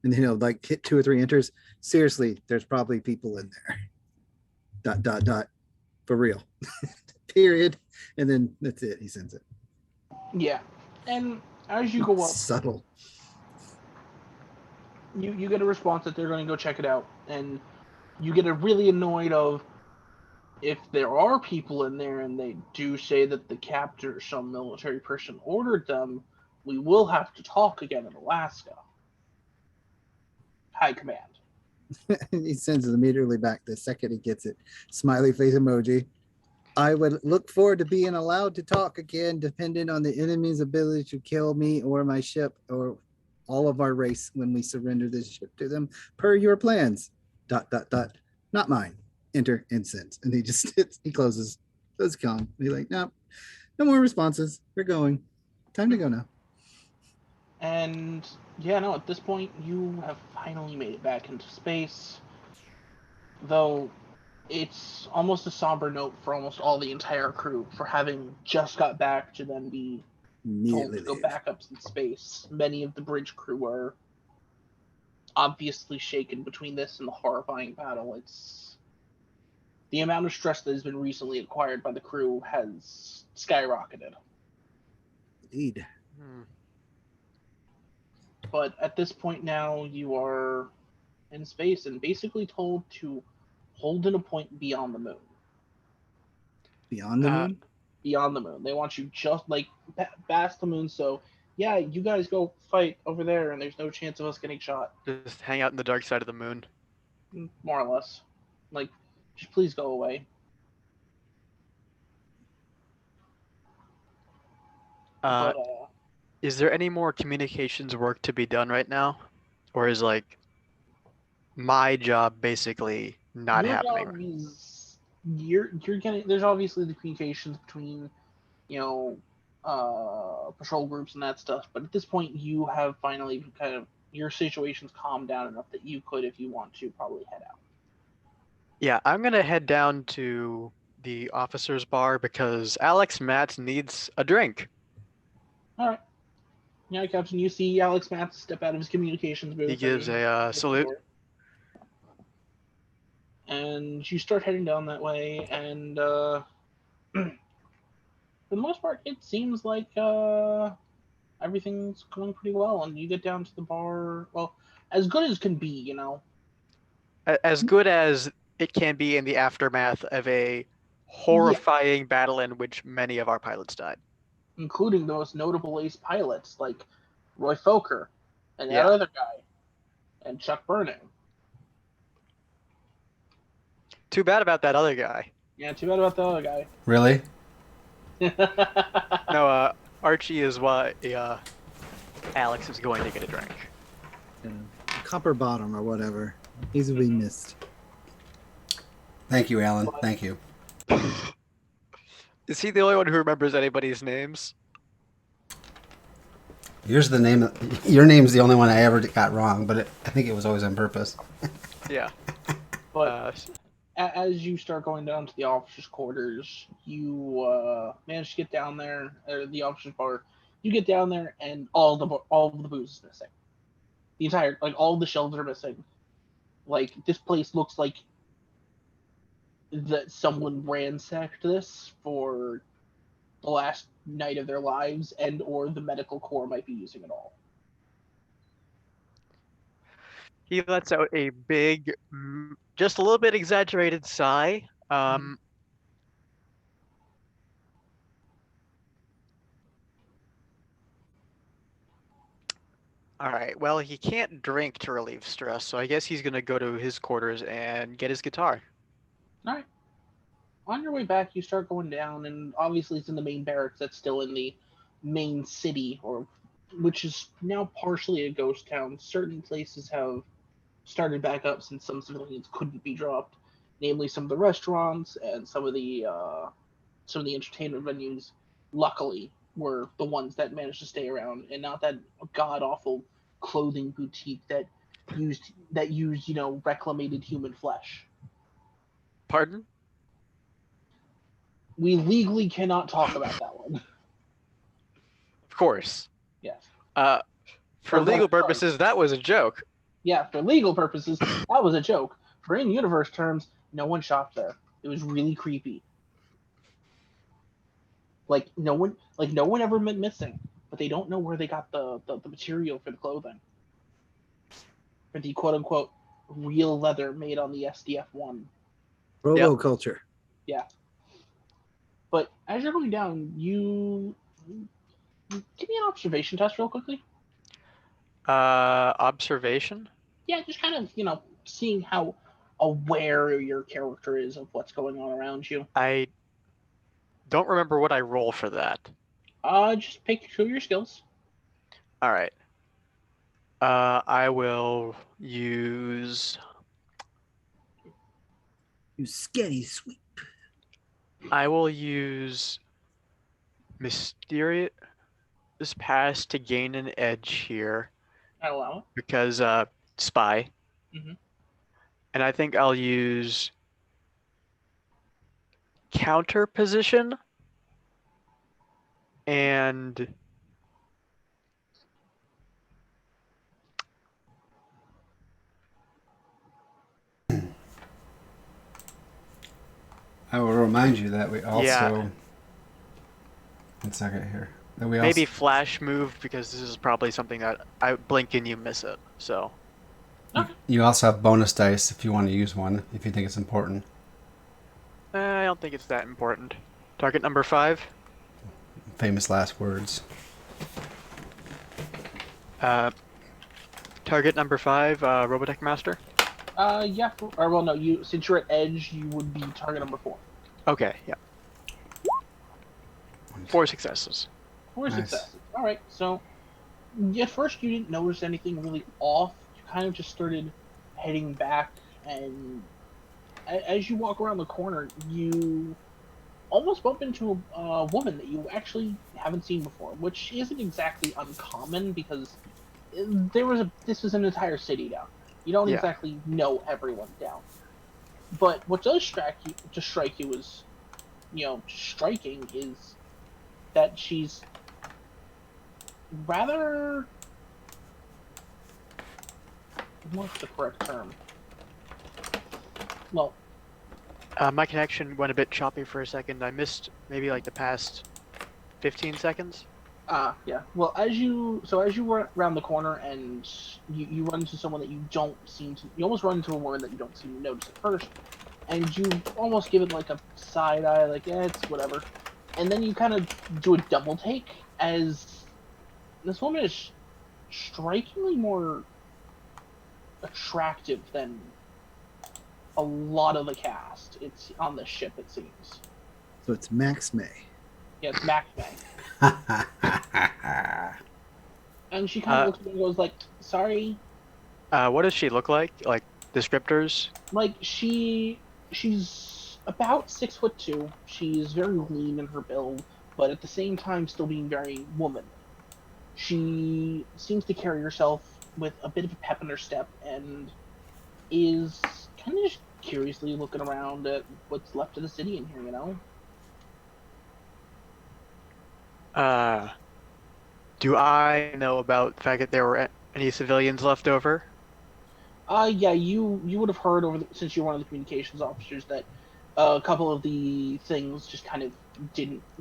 And like hit 2 or 3 enters. Seriously, there's probably people in there. ... For real. Period. And then that's it. He sends it. Yeah. And as you go up, subtle. You get a response that they're going to go check it out, and you get a really annoyed of, if there are people in there and they do say that the captain or some military person ordered them, we will have to talk again in Alaska. High command. He sends it immediately back the second he gets it. Smiley face emoji. I would look forward to being allowed to talk again, depending on the enemy's ability to kill me or my ship or all of our race when we surrender this ship to them per your plans. ... Not mine. Enter and send. And he just he closes. Goes calm. He's like, no more responses. We're going. Time to go now. And at this point you have finally made it back into space. Though it's almost a somber note for almost all the entire crew for having just got back to then be told to go back up in space. Many of the bridge crew are obviously shaken between this and the horrifying battle. It's the amount of stress that has been recently acquired by the crew has skyrocketed. Indeed. But at this point now, you are in space and basically told to hold in a point beyond the moon. Beyond the moon? Beyond the moon. They want you just past the moon, so you guys go fight over there, and there's no chance of us getting shot. Just hang out in the dark side of the moon. More or less. Just please go away. Is there any more communications work to be done right now? Or is my job basically not Your happening. job is you're getting. There's obviously the communications between, patrol groups and that stuff. But at this point, you have finally kind of your situation's calmed down enough that you could, if you want to, probably head out. Yeah, I'm gonna head down to the officers' bar because Alex Matz needs a drink. All right. Yeah, Captain. You see Alex Matz step out of his communications booth. He gives a salute. And you start heading down that way, and for the most part, it seems like everything's going pretty well. And you get down to the bar, well, as good as can be, As good as it can be in the aftermath of a horrifying battle in which many of our pilots died. Including the most notable ace pilots like Roy Foker and that Yeah. other guy, and Chuck Burning. Too bad about that other guy. Yeah, too bad about the other guy. Really? No, Archie is why Alex is going to get a drink. Yeah. Copper bottom or whatever. He's to be missed. Thank you, Alan. Thank you. Is he the only one who remembers anybody's names? Your name's the only one I ever got wrong, but I think it was always on purpose. Yeah. But as you start going down to the officers' quarters, you manage to get down there, or the officers' bar. You get down there, and all of the booze is missing. The entire, all the shelves are missing. This place looks like that someone ransacked this for the last night of their lives, and or the medical corps might be using it all. He lets out a big, just a little bit exaggerated sigh. All right, well, he can't drink to relieve stress, so I guess he's going to go to his quarters and get his guitar. All right. On your way back, you start going down, and obviously it's in the main barracks that's still in the main city, which is now partially a ghost town. Certain places have started back up since some civilians couldn't be dropped, namely some of the restaurants and some of the entertainment venues. Luckily, were the ones that managed to stay around, and not that god awful clothing boutique that used reclamated human flesh. Pardon? We legally cannot talk about that one. Of course. Yes. For legal purposes, that was a joke. Yeah, for legal purposes, that was a joke. For in-universe terms, no one shopped there. It was really creepy. No one ever went missing, but they don't know where they got the material for the clothing. For the quote-unquote real leather made on the SDF-1. Roboculture. Yeah. But as you're going down, you give me an observation test real quickly. Observation? Yeah, just kind of, seeing how aware your character is of what's going on around you. I don't remember what I roll for that. Just pick 2 of your skills. All right. I will use... You sketty sweep. I will use Mysterious Pass to gain an edge here. I'll allow it. Because Spy. Mhm. And I think I'll use Counter Position and I will remind you that we also... Yeah. One second here. That we maybe also... Flash Move, because this is probably something that I blink and you miss it. So You also have bonus dice if you want to use one, if you think it's important. I don't think it's that important. Target number 5. Famous last words. Target number 5, Robotech Master. Yeah. Or well, no. Since you're at edge, you would be target number 4. Okay, yeah. 4 successes. 4 Nice. successes. All right. So at first you didn't notice anything really off. You kind of just started heading back, and as you walk around the corner, you almost bump into a woman that you actually haven't seen before, which isn't exactly uncommon because this was an entire city down there. You don't Yeah. exactly know everyone down there. But what does strike you as, striking is that she's rather, what's the correct term? Well, My connection went a bit choppy for a second. I missed maybe like the past 15 seconds. yeah. Well, as you run around the corner and you run into someone that you almost run into a woman that you don't seem to notice at first, and you almost give it like a side eye, like, yeah, it's whatever, and then you kind of do a double take as this woman is strikingly more attractive than a lot of the cast. It's on the ship, it seems. So it's Max May. Yeah, it's Mac May. And she kind of looks at me and goes like, sorry. What does she look like? Like descriptors? Like she's about 6'2". She's very lean in her build, but at the same time still being very womanly. She seems to carry herself with a bit of a pep in her step and is kind of just curiously looking around at what's left of the city in here, Do I know about the fact that there were any civilians left over? Yeah, you would have heard since you're one of the communications officers that a couple of the things just kind of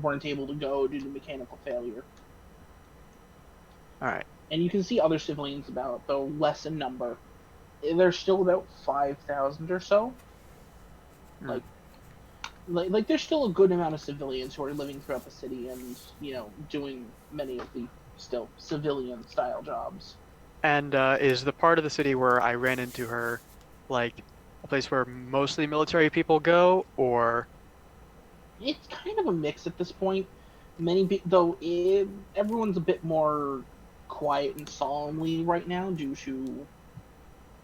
weren't able to go due to mechanical failure. All right. And you can see other civilians about, though less in number. There's still about 5,000 or so. Like there's still a good amount of civilians who are living throughout the city and doing many of the still civilian style jobs. And is the part of the city where I ran into her like a place where mostly military people go, or? It's kind of a mix at this point. Everyone's a bit more quiet and solemnly right now due to,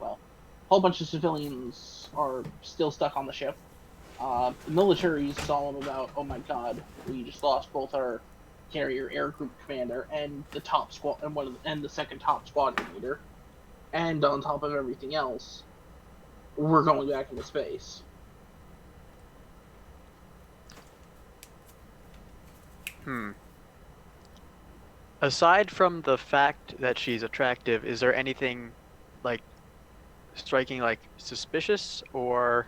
well, a whole bunch of civilians are still stuck on the ship. The military's solemn about, oh my god, we just lost both our carrier air group commander and the top squad and the second top squadron leader, and on top of everything else, we're going back into space. Aside from the fact that she's attractive, is there anything like striking, like suspicious, or?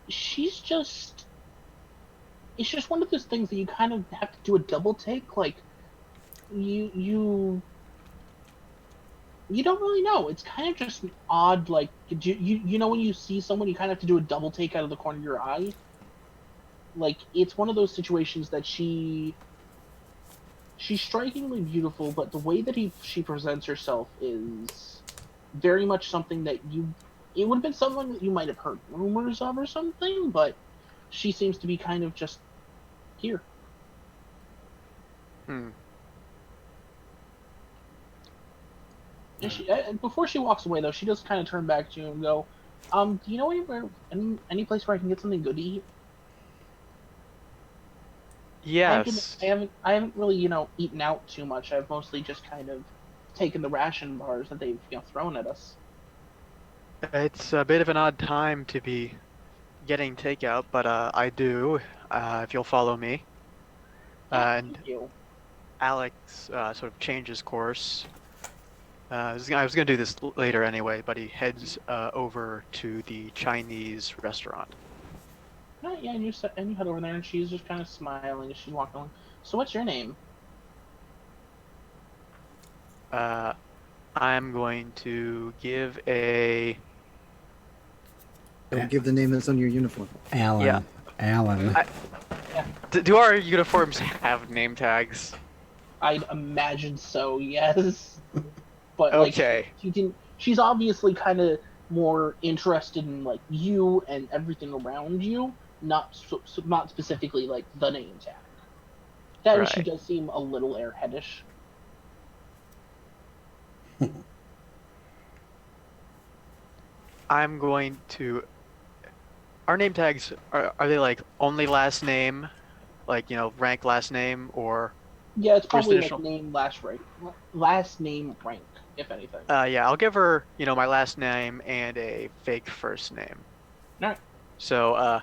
It's just one of those things that you kind of have to do a double take. Like you don't really know. It's kind of just odd. Like you know when you see someone, you kind of have to do a double take out of the corner of your eye. Like it's one of those situations that she's strikingly beautiful, but the way that she presents herself is very much something that it would have been someone that you might have heard rumors of or something, but she seems to be kind of just here. And before she walks away, though, she does kind of turn back to you and go, do you know any place where I can get something good to eat? Yes. I haven't really, eaten out too much. I've mostly just kind of taken the ration bars that they've, thrown at us. It's a bit of an odd time to be getting takeout, but I do, if you'll follow me. And Thank you. Alex sort of changes course. I was going to do this later anyway, but he heads over to the Chinese restaurant. Yeah, and you head over there, and she's just kind of smiling as she's walking along. So what's your name? I'm going to give a... Don't give the name that's on your uniform. Alan. Yeah. Alan. Do our uniforms have name tags? I'd imagine so, yes. But Okay. she's obviously kind of more interested in like you and everything around you, not specifically like the name tag. That she does seem a little airheadish. I'm going to. Our name tags are they like only last name, like rank last name, or Yeah, it's first probably like initial? name last name rank, if anything. Yeah, I'll give her my last name and a fake first name. All right. So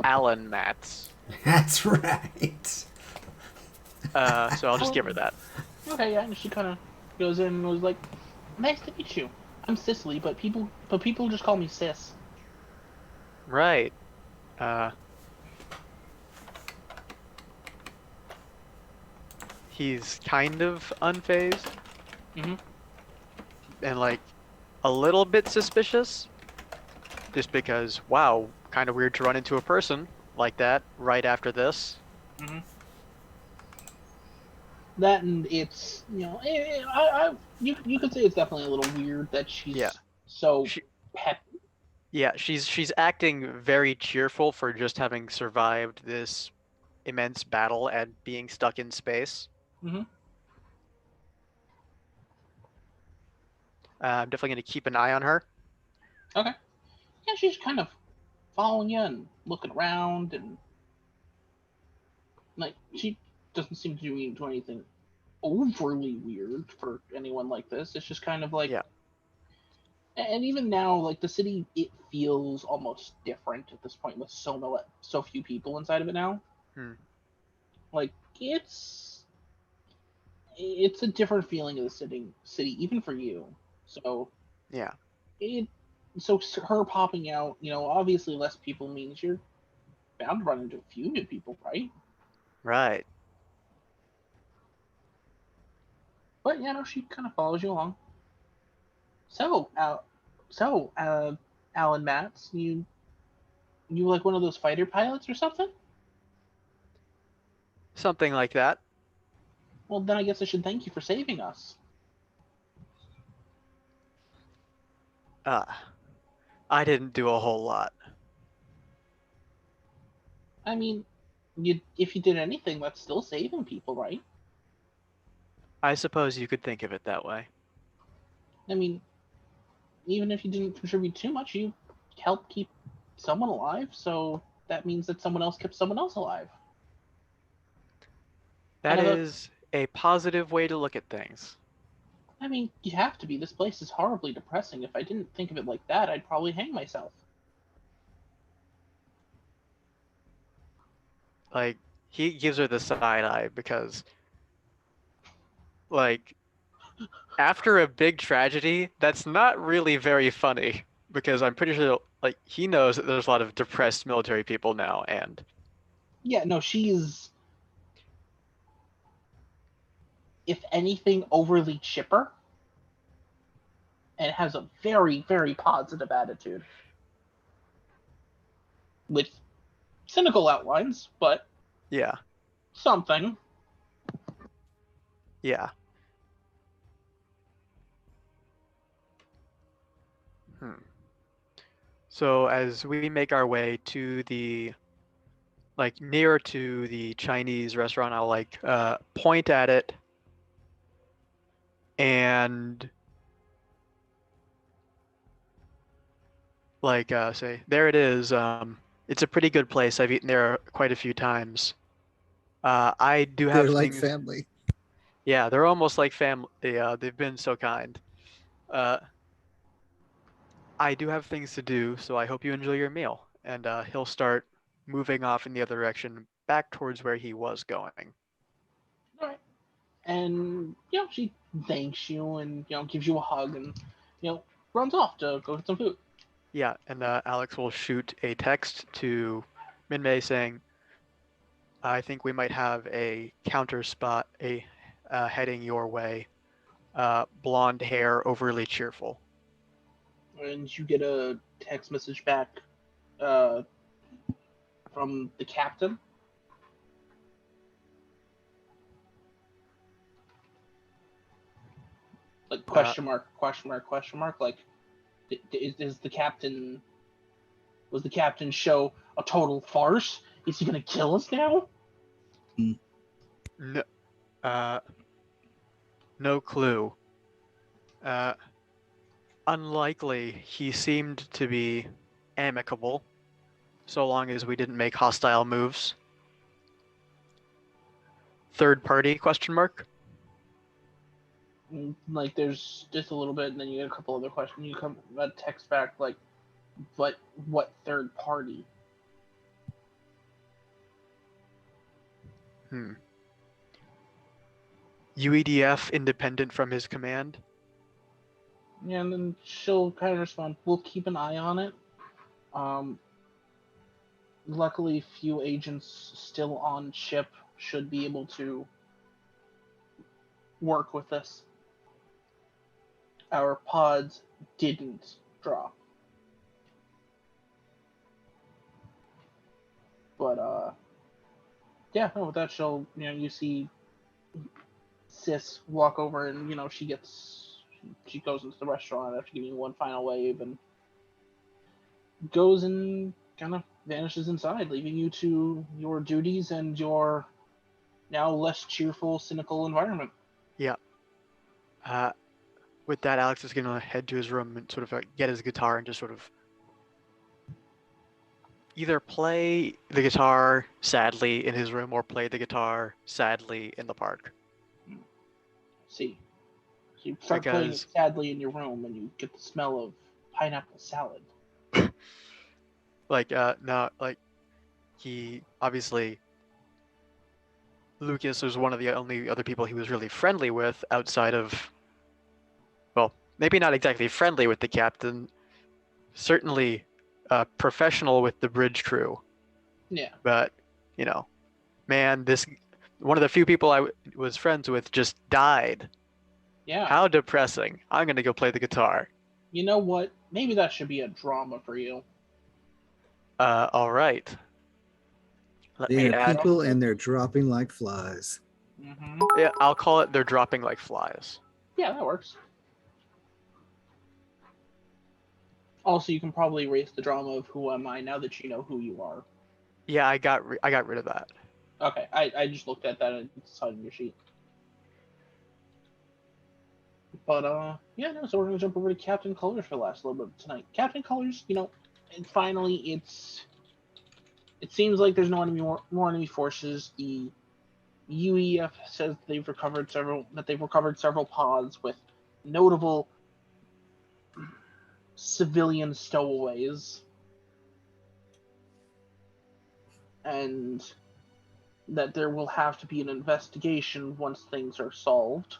Alan Matz. That's right. So I'll just Oh, give her that. okay, yeah. And she kind of goes in and was like, "Nice to meet you. I'm Cicely, but people just call me Sis." Right. Uh, he's kind of unfazed Mm-hmm. and like a little bit suspicious, just because wow, kind of weird to run into a person like that right after this. Mm-hmm. That and it's you could say it's definitely a little weird that Yeah. she's so She pep. yeah, she's acting very cheerful for just having survived this immense battle and being stuck in space. Mm-hmm. I'm definitely going to keep an eye on her. Okay. Yeah, she's kind of following you and looking around and like she doesn't seem to do anything overly weird for anyone like this. It's just kind of like, Yeah. and even now, like the city, it feels almost different at this point with so few people inside of it now. Hmm. Like it's a different feeling of the city, even for you. So Yeah. it, so her popping out, obviously less people means you're bound to run into a few new people, right? Right. But she kind of follows you along. So, so, Alan Matz, you like one of those fighter pilots or something? Something like that. Well, then I guess I should thank you for saving us. Uh, I didn't do a whole lot. I mean, if you did anything, that's still saving people, right? I suppose you could think of it that way. I mean, even if you didn't contribute too much, you helped keep someone alive, so that means that someone else kept someone else alive. That Kind of a, is a positive way to look at things. I mean, you have to be. This place is horribly depressing. If I didn't think of it like that, I'd probably hang myself. Like, he gives her the side eye because, like, after a big tragedy, that's not really very funny. Because I'm pretty sure, like, he knows that there's a lot of depressed military people now, and Yeah, no, she's, if anything, overly chipper and has a very, very positive attitude with cynical outlines, but yeah, something. yeah. Hmm. So as we make our way to the like nearer to the Chinese restaurant, I'll like point at it and like say, there it is. It's a pretty good place. I've eaten there quite a few times. I do They're have like things. family. Yeah, they're almost like family. They've been so kind. Uh, I do have things to do, so I hope you enjoy your meal. And he'll start moving off in the other direction, back towards where he was going. All right. And she thanks you and gives you a hug and runs off to go get some food. Yeah, and Alex will shoot a text to Minmay saying, "I think we might have a counter spot, a heading your way. Blonde hair, overly cheerful." And you get a text message back uh, from the captain. Like Uh, question mark, question mark, question mark. Like, is the captain? Was the captain's show a total farce? Is he gonna kill us now? no, uh, no clue. Uh, unlikely. He seemed to be amicable, so long as we didn't make hostile moves. Third party, question mark? Like, there's just a little bit, and then you get a couple other questions. You come a text back like, but what third party? UEDF independent from his command? Yeah, and then she'll kind of respond, we'll keep an eye on it. Luckily, few agents still on ship should be able to work with this. Our pods didn't drop. But, yeah, no, with that, she'll, you see Sis walk over and, she goes into the restaurant after giving one final wave and goes and kind of vanishes inside, leaving you to your duties and your now less cheerful, cynical environment. Yeah. With that, Alex is going to head to his room and sort of get his guitar and just sort of either play the guitar sadly in his room or play the guitar sadly in the park. See. So you start playing it sadly in your room and you get the smell of pineapple salad. He obviously, Lucas was one of the only other people he was really friendly with outside of, well, maybe not exactly friendly with the captain, certainly professional with the bridge crew. Yeah. But, man, one of the few people I was friends with just died. Yeah. How depressing. I'm going to go play the guitar. You know what? Maybe that should be a drama for you. All right. They are people and they're dropping like flies. Mm-hmm. Yeah, I'll call it they're dropping like flies. Yeah, that works. Also, you can probably erase the drama of who am I now that you know who you are. Yeah, I got rid of that. Okay, I just looked at that and it's on your sheet. But, yeah, no, so we're going to jump over to Captain Colors for the last little bit tonight. Captain Colors, and finally it seems like there's no more enemy forces. The UEF says they've recovered several pods with notable civilian stowaways. And that there will have to be an investigation once things are solved.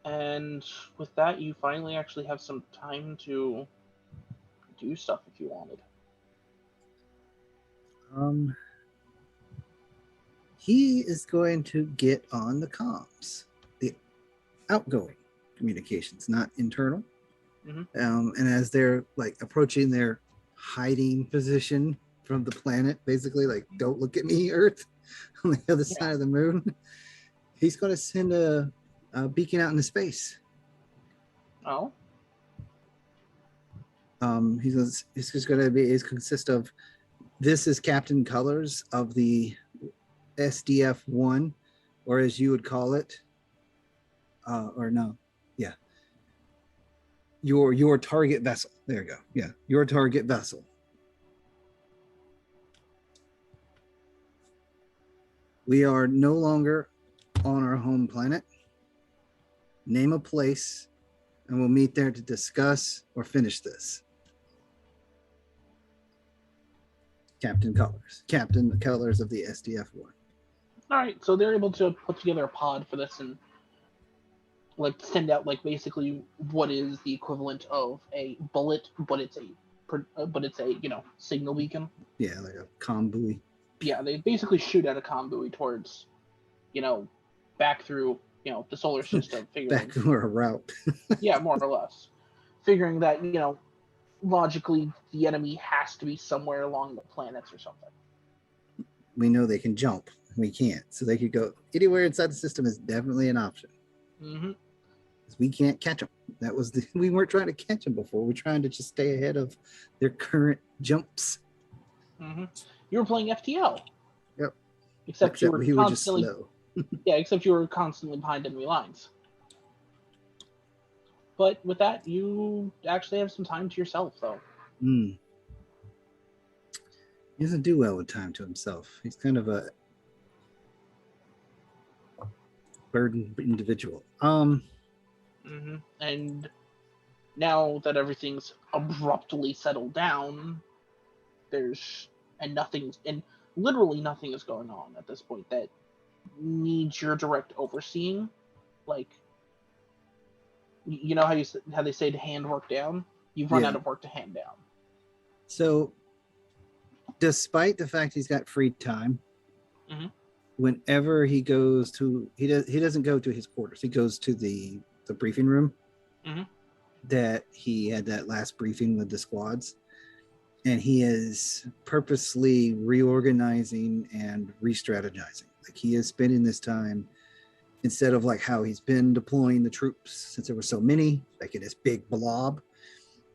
And with that, you finally actually have some time to do stuff if you wanted. He is going to get on the comms, the outgoing communications, not internal. Mm-hmm. And as they're approaching their hiding position from the planet, basically don't look at me, Earth, on the other side of the moon, he's going to send a beacon out into space. Oh. It's just going to consist of, this is Captain Colors of the SDF-1, or as you would call it, your target vessel. There you go. Yeah, your target vessel. We are no longer on our home planet. Name a place, and we'll meet there to discuss or finish this. Captain the Colors of the SDF-1. All right, so they're able to put together a pod for this and send out basically what is the equivalent of a bullet, but it's a signal beacon. Yeah, like a comm buoy. Yeah, they basically shoot at a comm buoy towards, back through the solar system. Back to our route. Yeah, more or less. Figuring that logically the enemy has to be somewhere along the planets or something. We know they can jump. We can't, so they could go anywhere inside the system is definitely an option. Mm-hmm. We can't catch them. We weren't trying to catch them before. We're trying to just stay ahead of their current jumps. Mm-hmm. You were playing FTL. Yep. Except you were just slow. Yeah, except you were constantly behind enemy lines. But with that, you actually have some time to yourself, though. Hmm. He doesn't do well with time to himself. He's kind of a burdened individual. And now that everything's abruptly settled down, literally nothing is going on at this point that needs your direct overseeing. Like, you know how they say to hand work down? You've run out of work to hand down. So, despite the fact he's got free time, whenever he goes to, he doesn't go to his quarters. He goes to the briefing room that he had that last briefing with the squads, and he is purposely reorganizing and re-strategizing. Like, he is spending this time, instead of like how he's been deploying the troops since there were so many, like in this big blob,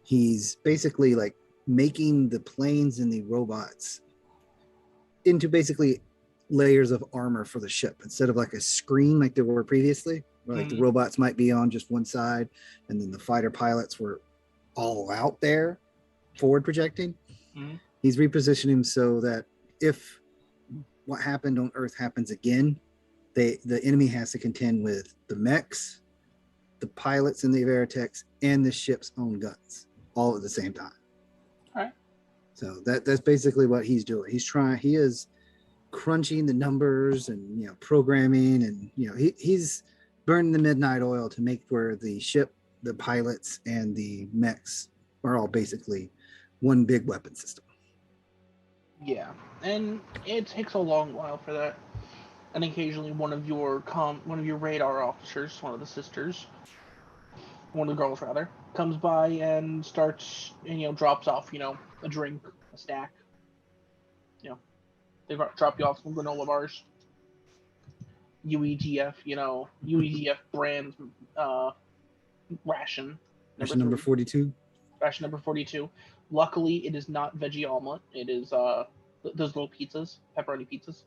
he's basically like making the planes and the robots into basically layers of armor for the ship, instead of like a screen like there were previously, where like the robots might be on just one side and then the fighter pilots were all out there forward projecting. He's repositioning so that if what happened on Earth happens again, the enemy has to contend with the mechs, the pilots and the Veritechs, and the ship's own guns all at the same time. All right. So that's basically what he's doing. He is crunching the numbers and programming, and he's burning the midnight oil to make where the ship, the pilots, and the mechs are all basically one big weapon system. Yeah, and it takes a long while for that. And occasionally one of your radar officers, one of the sisters, one of the girls rather, comes by and starts and drops off a drink, a snack. They drop you off some granola bars, UEGF brand ration. Ration number 42. Ration number 42. Luckily, it is not veggie omelet. It is those little pizzas, pepperoni pizzas.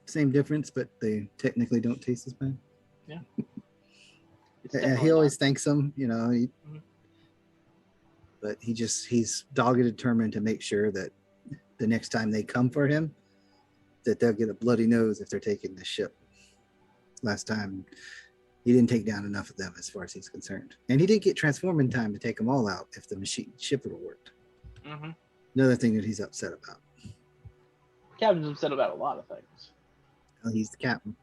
Same difference, but they technically don't taste as bad. Yeah. He always thanks them, but he's dogged determined to make sure that the next time they come for him, that they'll get a bloody nose if they're taking the ship. Last time, he didn't take down enough of them as far as he's concerned. And he didn't get transform in time to take them all out if the ship would have worked. Another thing that he's upset about. Captain's upset about a lot of things. Well, he's the captain.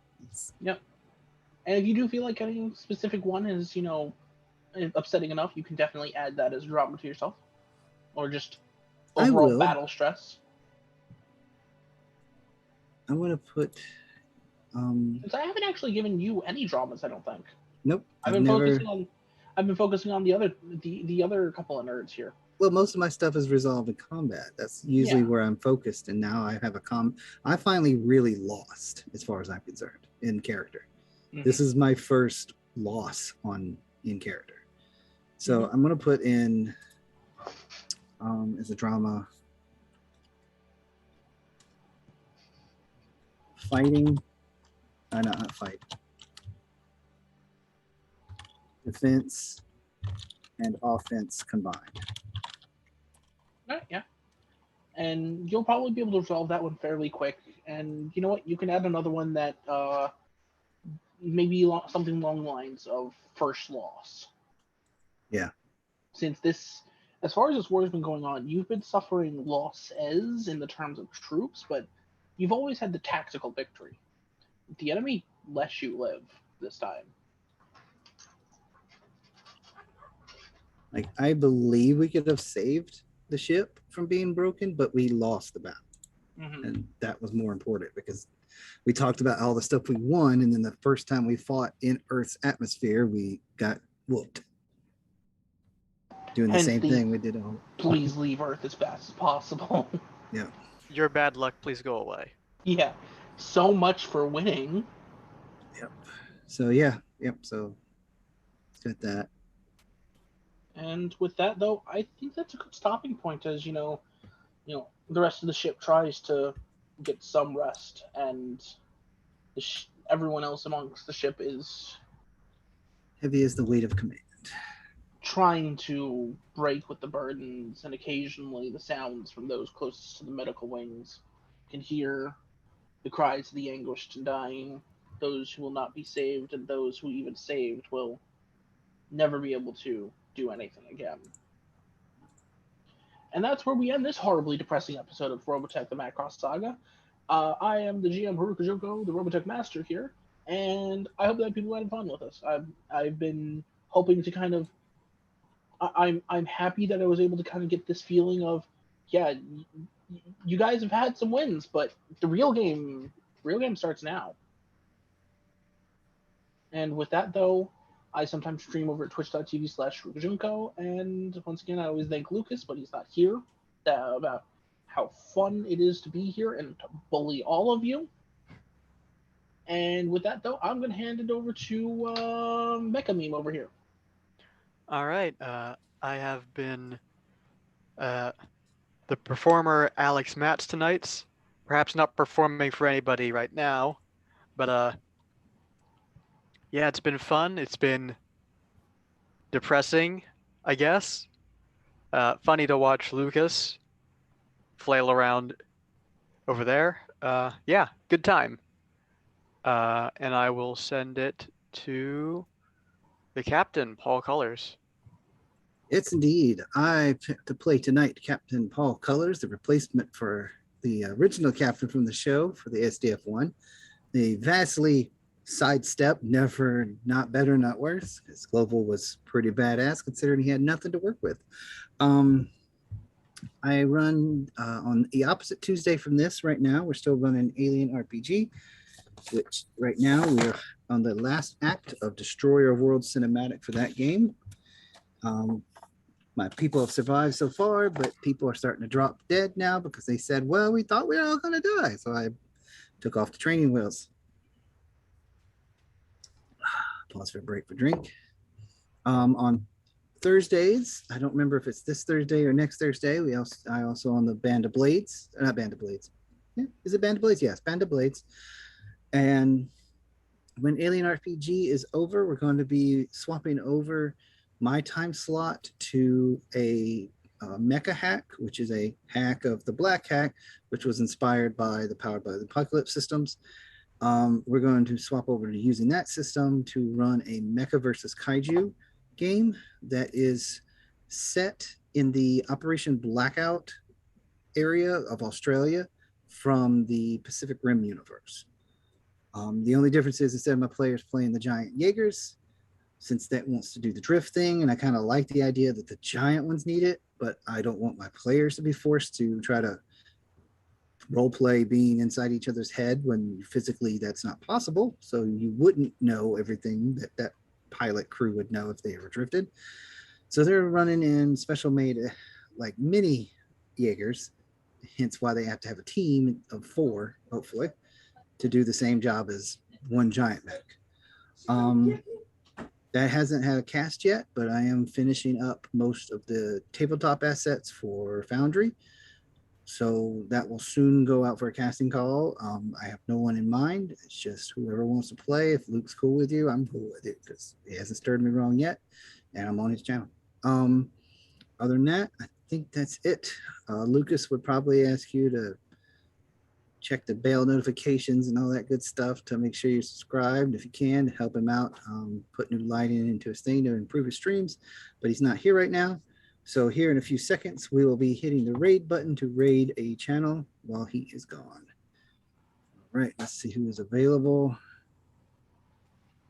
Yep. And if you do feel like any specific one is, upsetting enough, you can definitely add that as drama to yourself. Or just overall battle stress. I'm going to put... Since I haven't actually given you any dramas, I don't think. Nope. I've been focusing on the other couple of nerds here. Well, most of my stuff is resolved in combat. That's usually where I'm focused, and now I have I finally really lost, as far as I'm concerned, in character. This is my first loss in character. So I'm going to put in as a drama, fighting. Not fight. Defense and offense combined. Right, yeah. And you'll probably be able to resolve that one fairly quick. And you know what? You can add another one that maybe something along the lines of first loss. Yeah. Since as far as this war has been going on, you've been suffering losses in the terms of troops, but you've always had the tactical victory. The enemy lets you live this time. Like, I believe we could have saved the ship from being broken, but we lost the battle. And that was more important, because we talked about all the stuff we won, and then the first time we fought in Earth's atmosphere, we got whooped. Doing the same thing we did all. Please leave Earth as fast as possible. Yeah. Your bad luck, please go away. Yeah. So much for winning. Yep. So yeah. Yep. So got that. And with that, though, I think that's a good stopping point, as the rest of the ship tries to get some rest, and everyone else amongst the ship is heavy as the weight of command. trying to break with the burdens, and occasionally the sounds from those closest to the medical wings can hear the cries of the anguished and dying, those who will not be saved, and those who even saved will never be able to do anything again. And that's where we end this horribly depressing episode of Robotech the Macross Saga. I am the GM Harukajunko, the Robotech Master here, and I hope that people had fun with us. I've been hoping to kind of I'm happy that I was able to kind of get this feeling of, yeah, you guys have had some wins, but the real game starts now. And with that, though, I sometimes stream over at twitch.tv/Rukajunko, and once again, I always thank Lucas, but he's not here, about how fun it is to be here and to bully all of you. And with that, though, I'm going to hand it over to Mecha Meme over here. All right. I have been the performer Alex Matz tonight. Perhaps not performing for anybody right now, but yeah, it's been fun. It's been depressing, I guess. Funny to watch Lucas flail around over there. Yeah, good time. And I will send it to the captain, Paul Colors. It's indeed. I picked to play tonight Captain Paul Colors, the replacement for the original captain from the show for the SDF-1. The vastly sidestep, never not better, not worse, because Global was pretty badass considering he had nothing to work with. I run on the opposite Tuesday from this right now. We're still running Alien RPG, which right now we're on the last act of Destroyer of Worlds cinematic for that game. My people have survived so far, but people are starting to drop dead now because they said, well, we thought we were all going to die. So I took off the training wheels. Pause for a break for drink. On Thursdays, I don't remember if it's this Thursday or next Thursday. I also on the Band of Blades, not Band of Blades. Yeah, is it Band of Blades? Yes, Band of Blades. And when Alien RPG is over, we're going to be swapping over my time slot to a Mecha hack, which is a hack of the Black Hack, which was inspired by the Powered by the Apocalypse systems. We're going to swap over to using that system to run a Mecha versus Kaiju game that is set in the Operation Blackout area of Australia from the Pacific Rim universe. The only difference is instead of my players playing the giant Jaegers, since that wants to do the drift thing, and I kind of like the idea that the giant ones need it, but I don't want my players to be forced to try to role play being inside each other's head when physically that's not possible. So you wouldn't know everything that pilot crew would know if they ever drifted. So they're running in special made like mini Jaegers, hence why they have to have a team of 4, hopefully, to do the same job as one giant mech. That hasn't had a cast yet, but I am finishing up most of the tabletop assets for Foundry. So that will soon go out for a casting call. I have no one in mind. It's just whoever wants to play. If Luke's cool with you, I'm cool with it because he hasn't stirred me wrong yet, and I'm on his channel. Other than that, I think that's it. Lucas would probably ask you to check the bell notifications and all that good stuff to make sure you're subscribed if you can, to help him out, put new lighting into his thing to improve his streams, but he's not here right now. So here in a few seconds, we will be hitting the raid button to raid a channel while he is gone. All right, let's see who is available.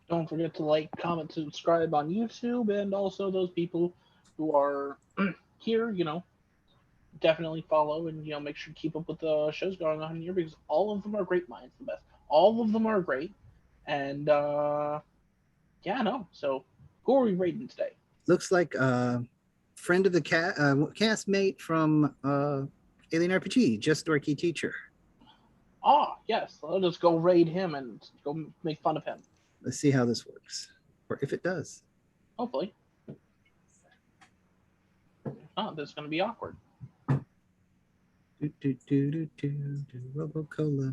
Don't forget to like, comment, subscribe on YouTube, and also those people who are here, definitely follow and make sure to keep up with the shows going on here, because all of them are great. Mine's the best. All of them are great, and yeah, no. So who are we rating today? Looks like friend of the castmate from Alien RPG, Just Dorky Teacher. Ah, yes. Let us go raid him and go make fun of him. Let's see how this works, or if it does. Hopefully. Oh, this is going to be awkward. Robo-Cola.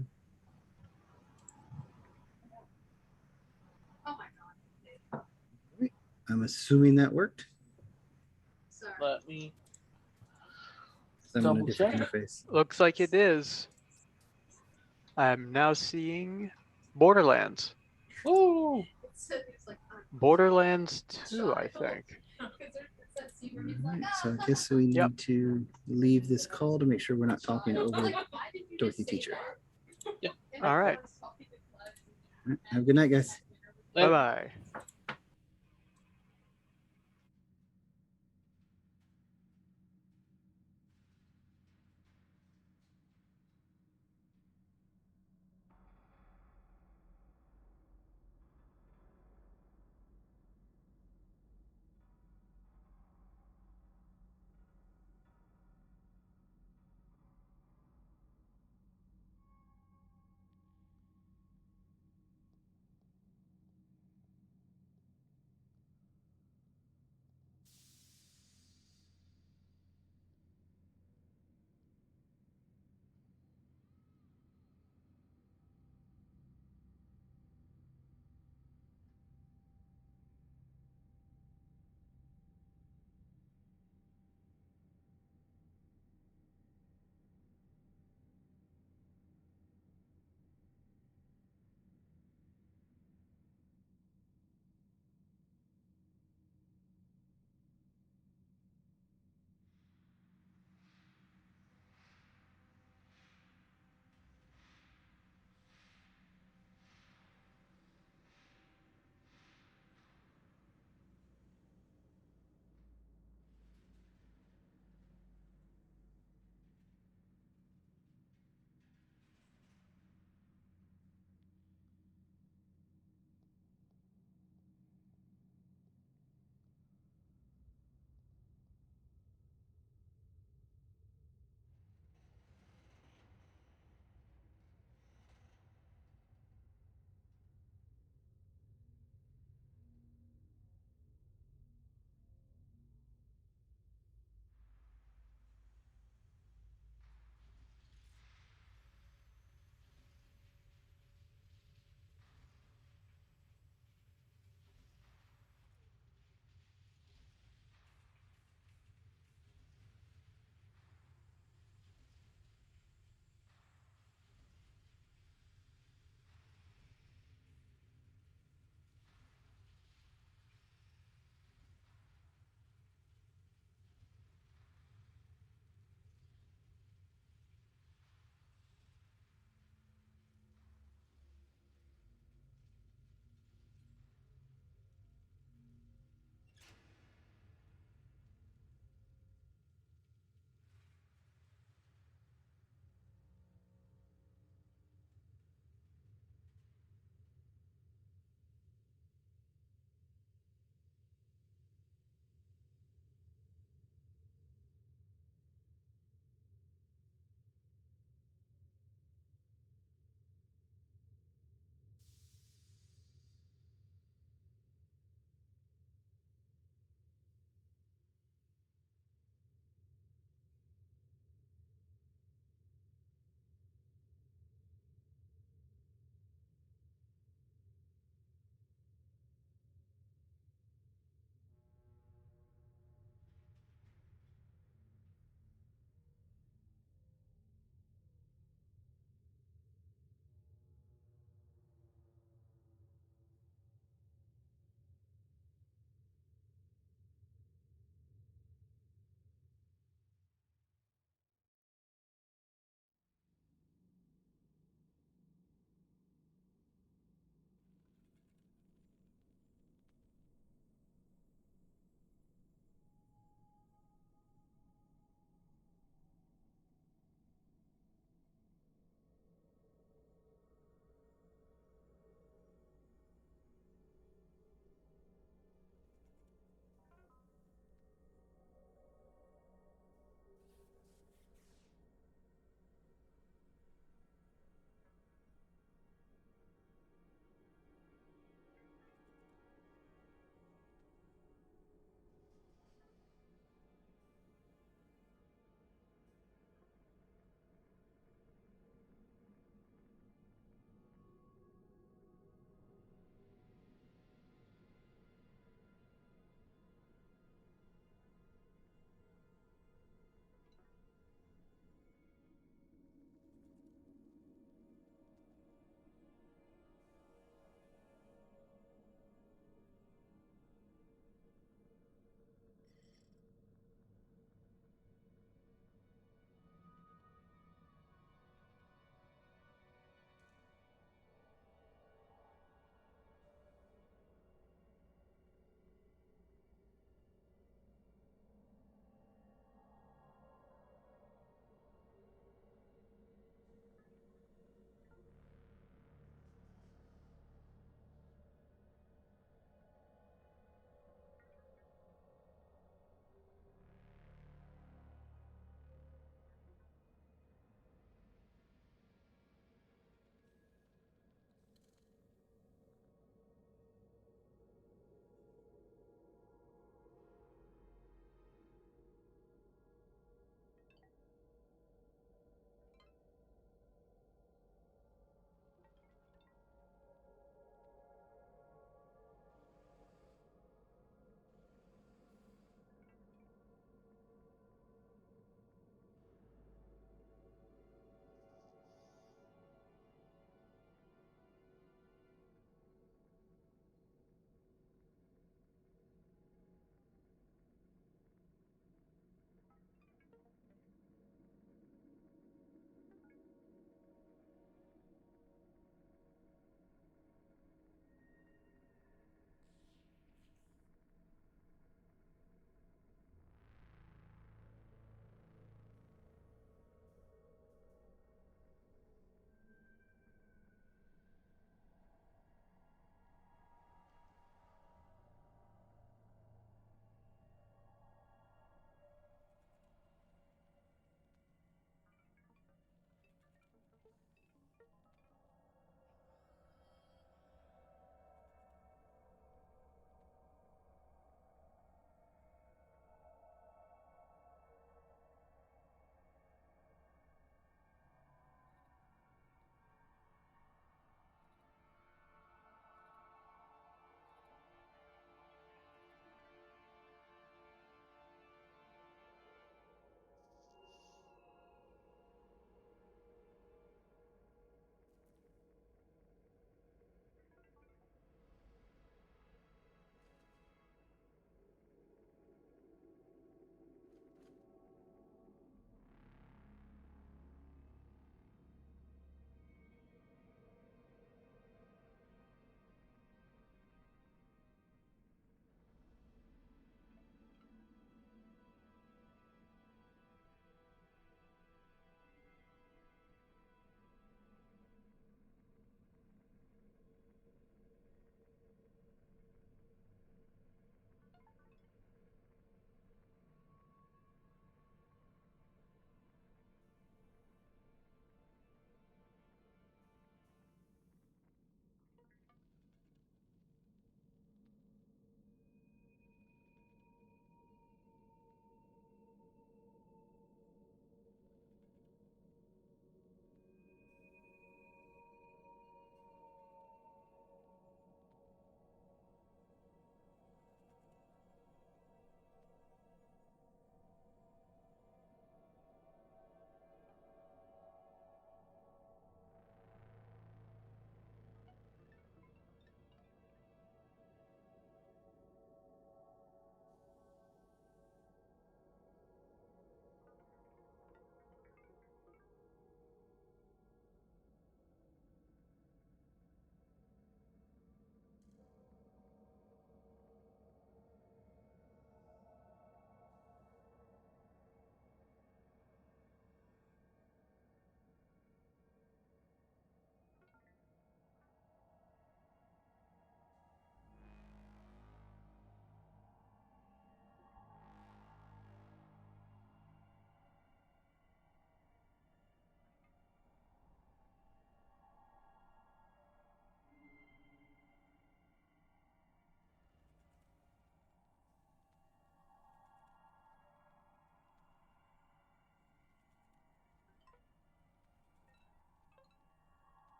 I'm assuming that worked. Let me. I'm on a Double different check. interface. Looks like it is. I'm now seeing Borderlands. Ooh. Borderlands 2, I think. Alright, so I guess we need to leave this call to make sure we're not talking over Dorothy Teacher. All right. Alright, have a good night, guys. Bye bye.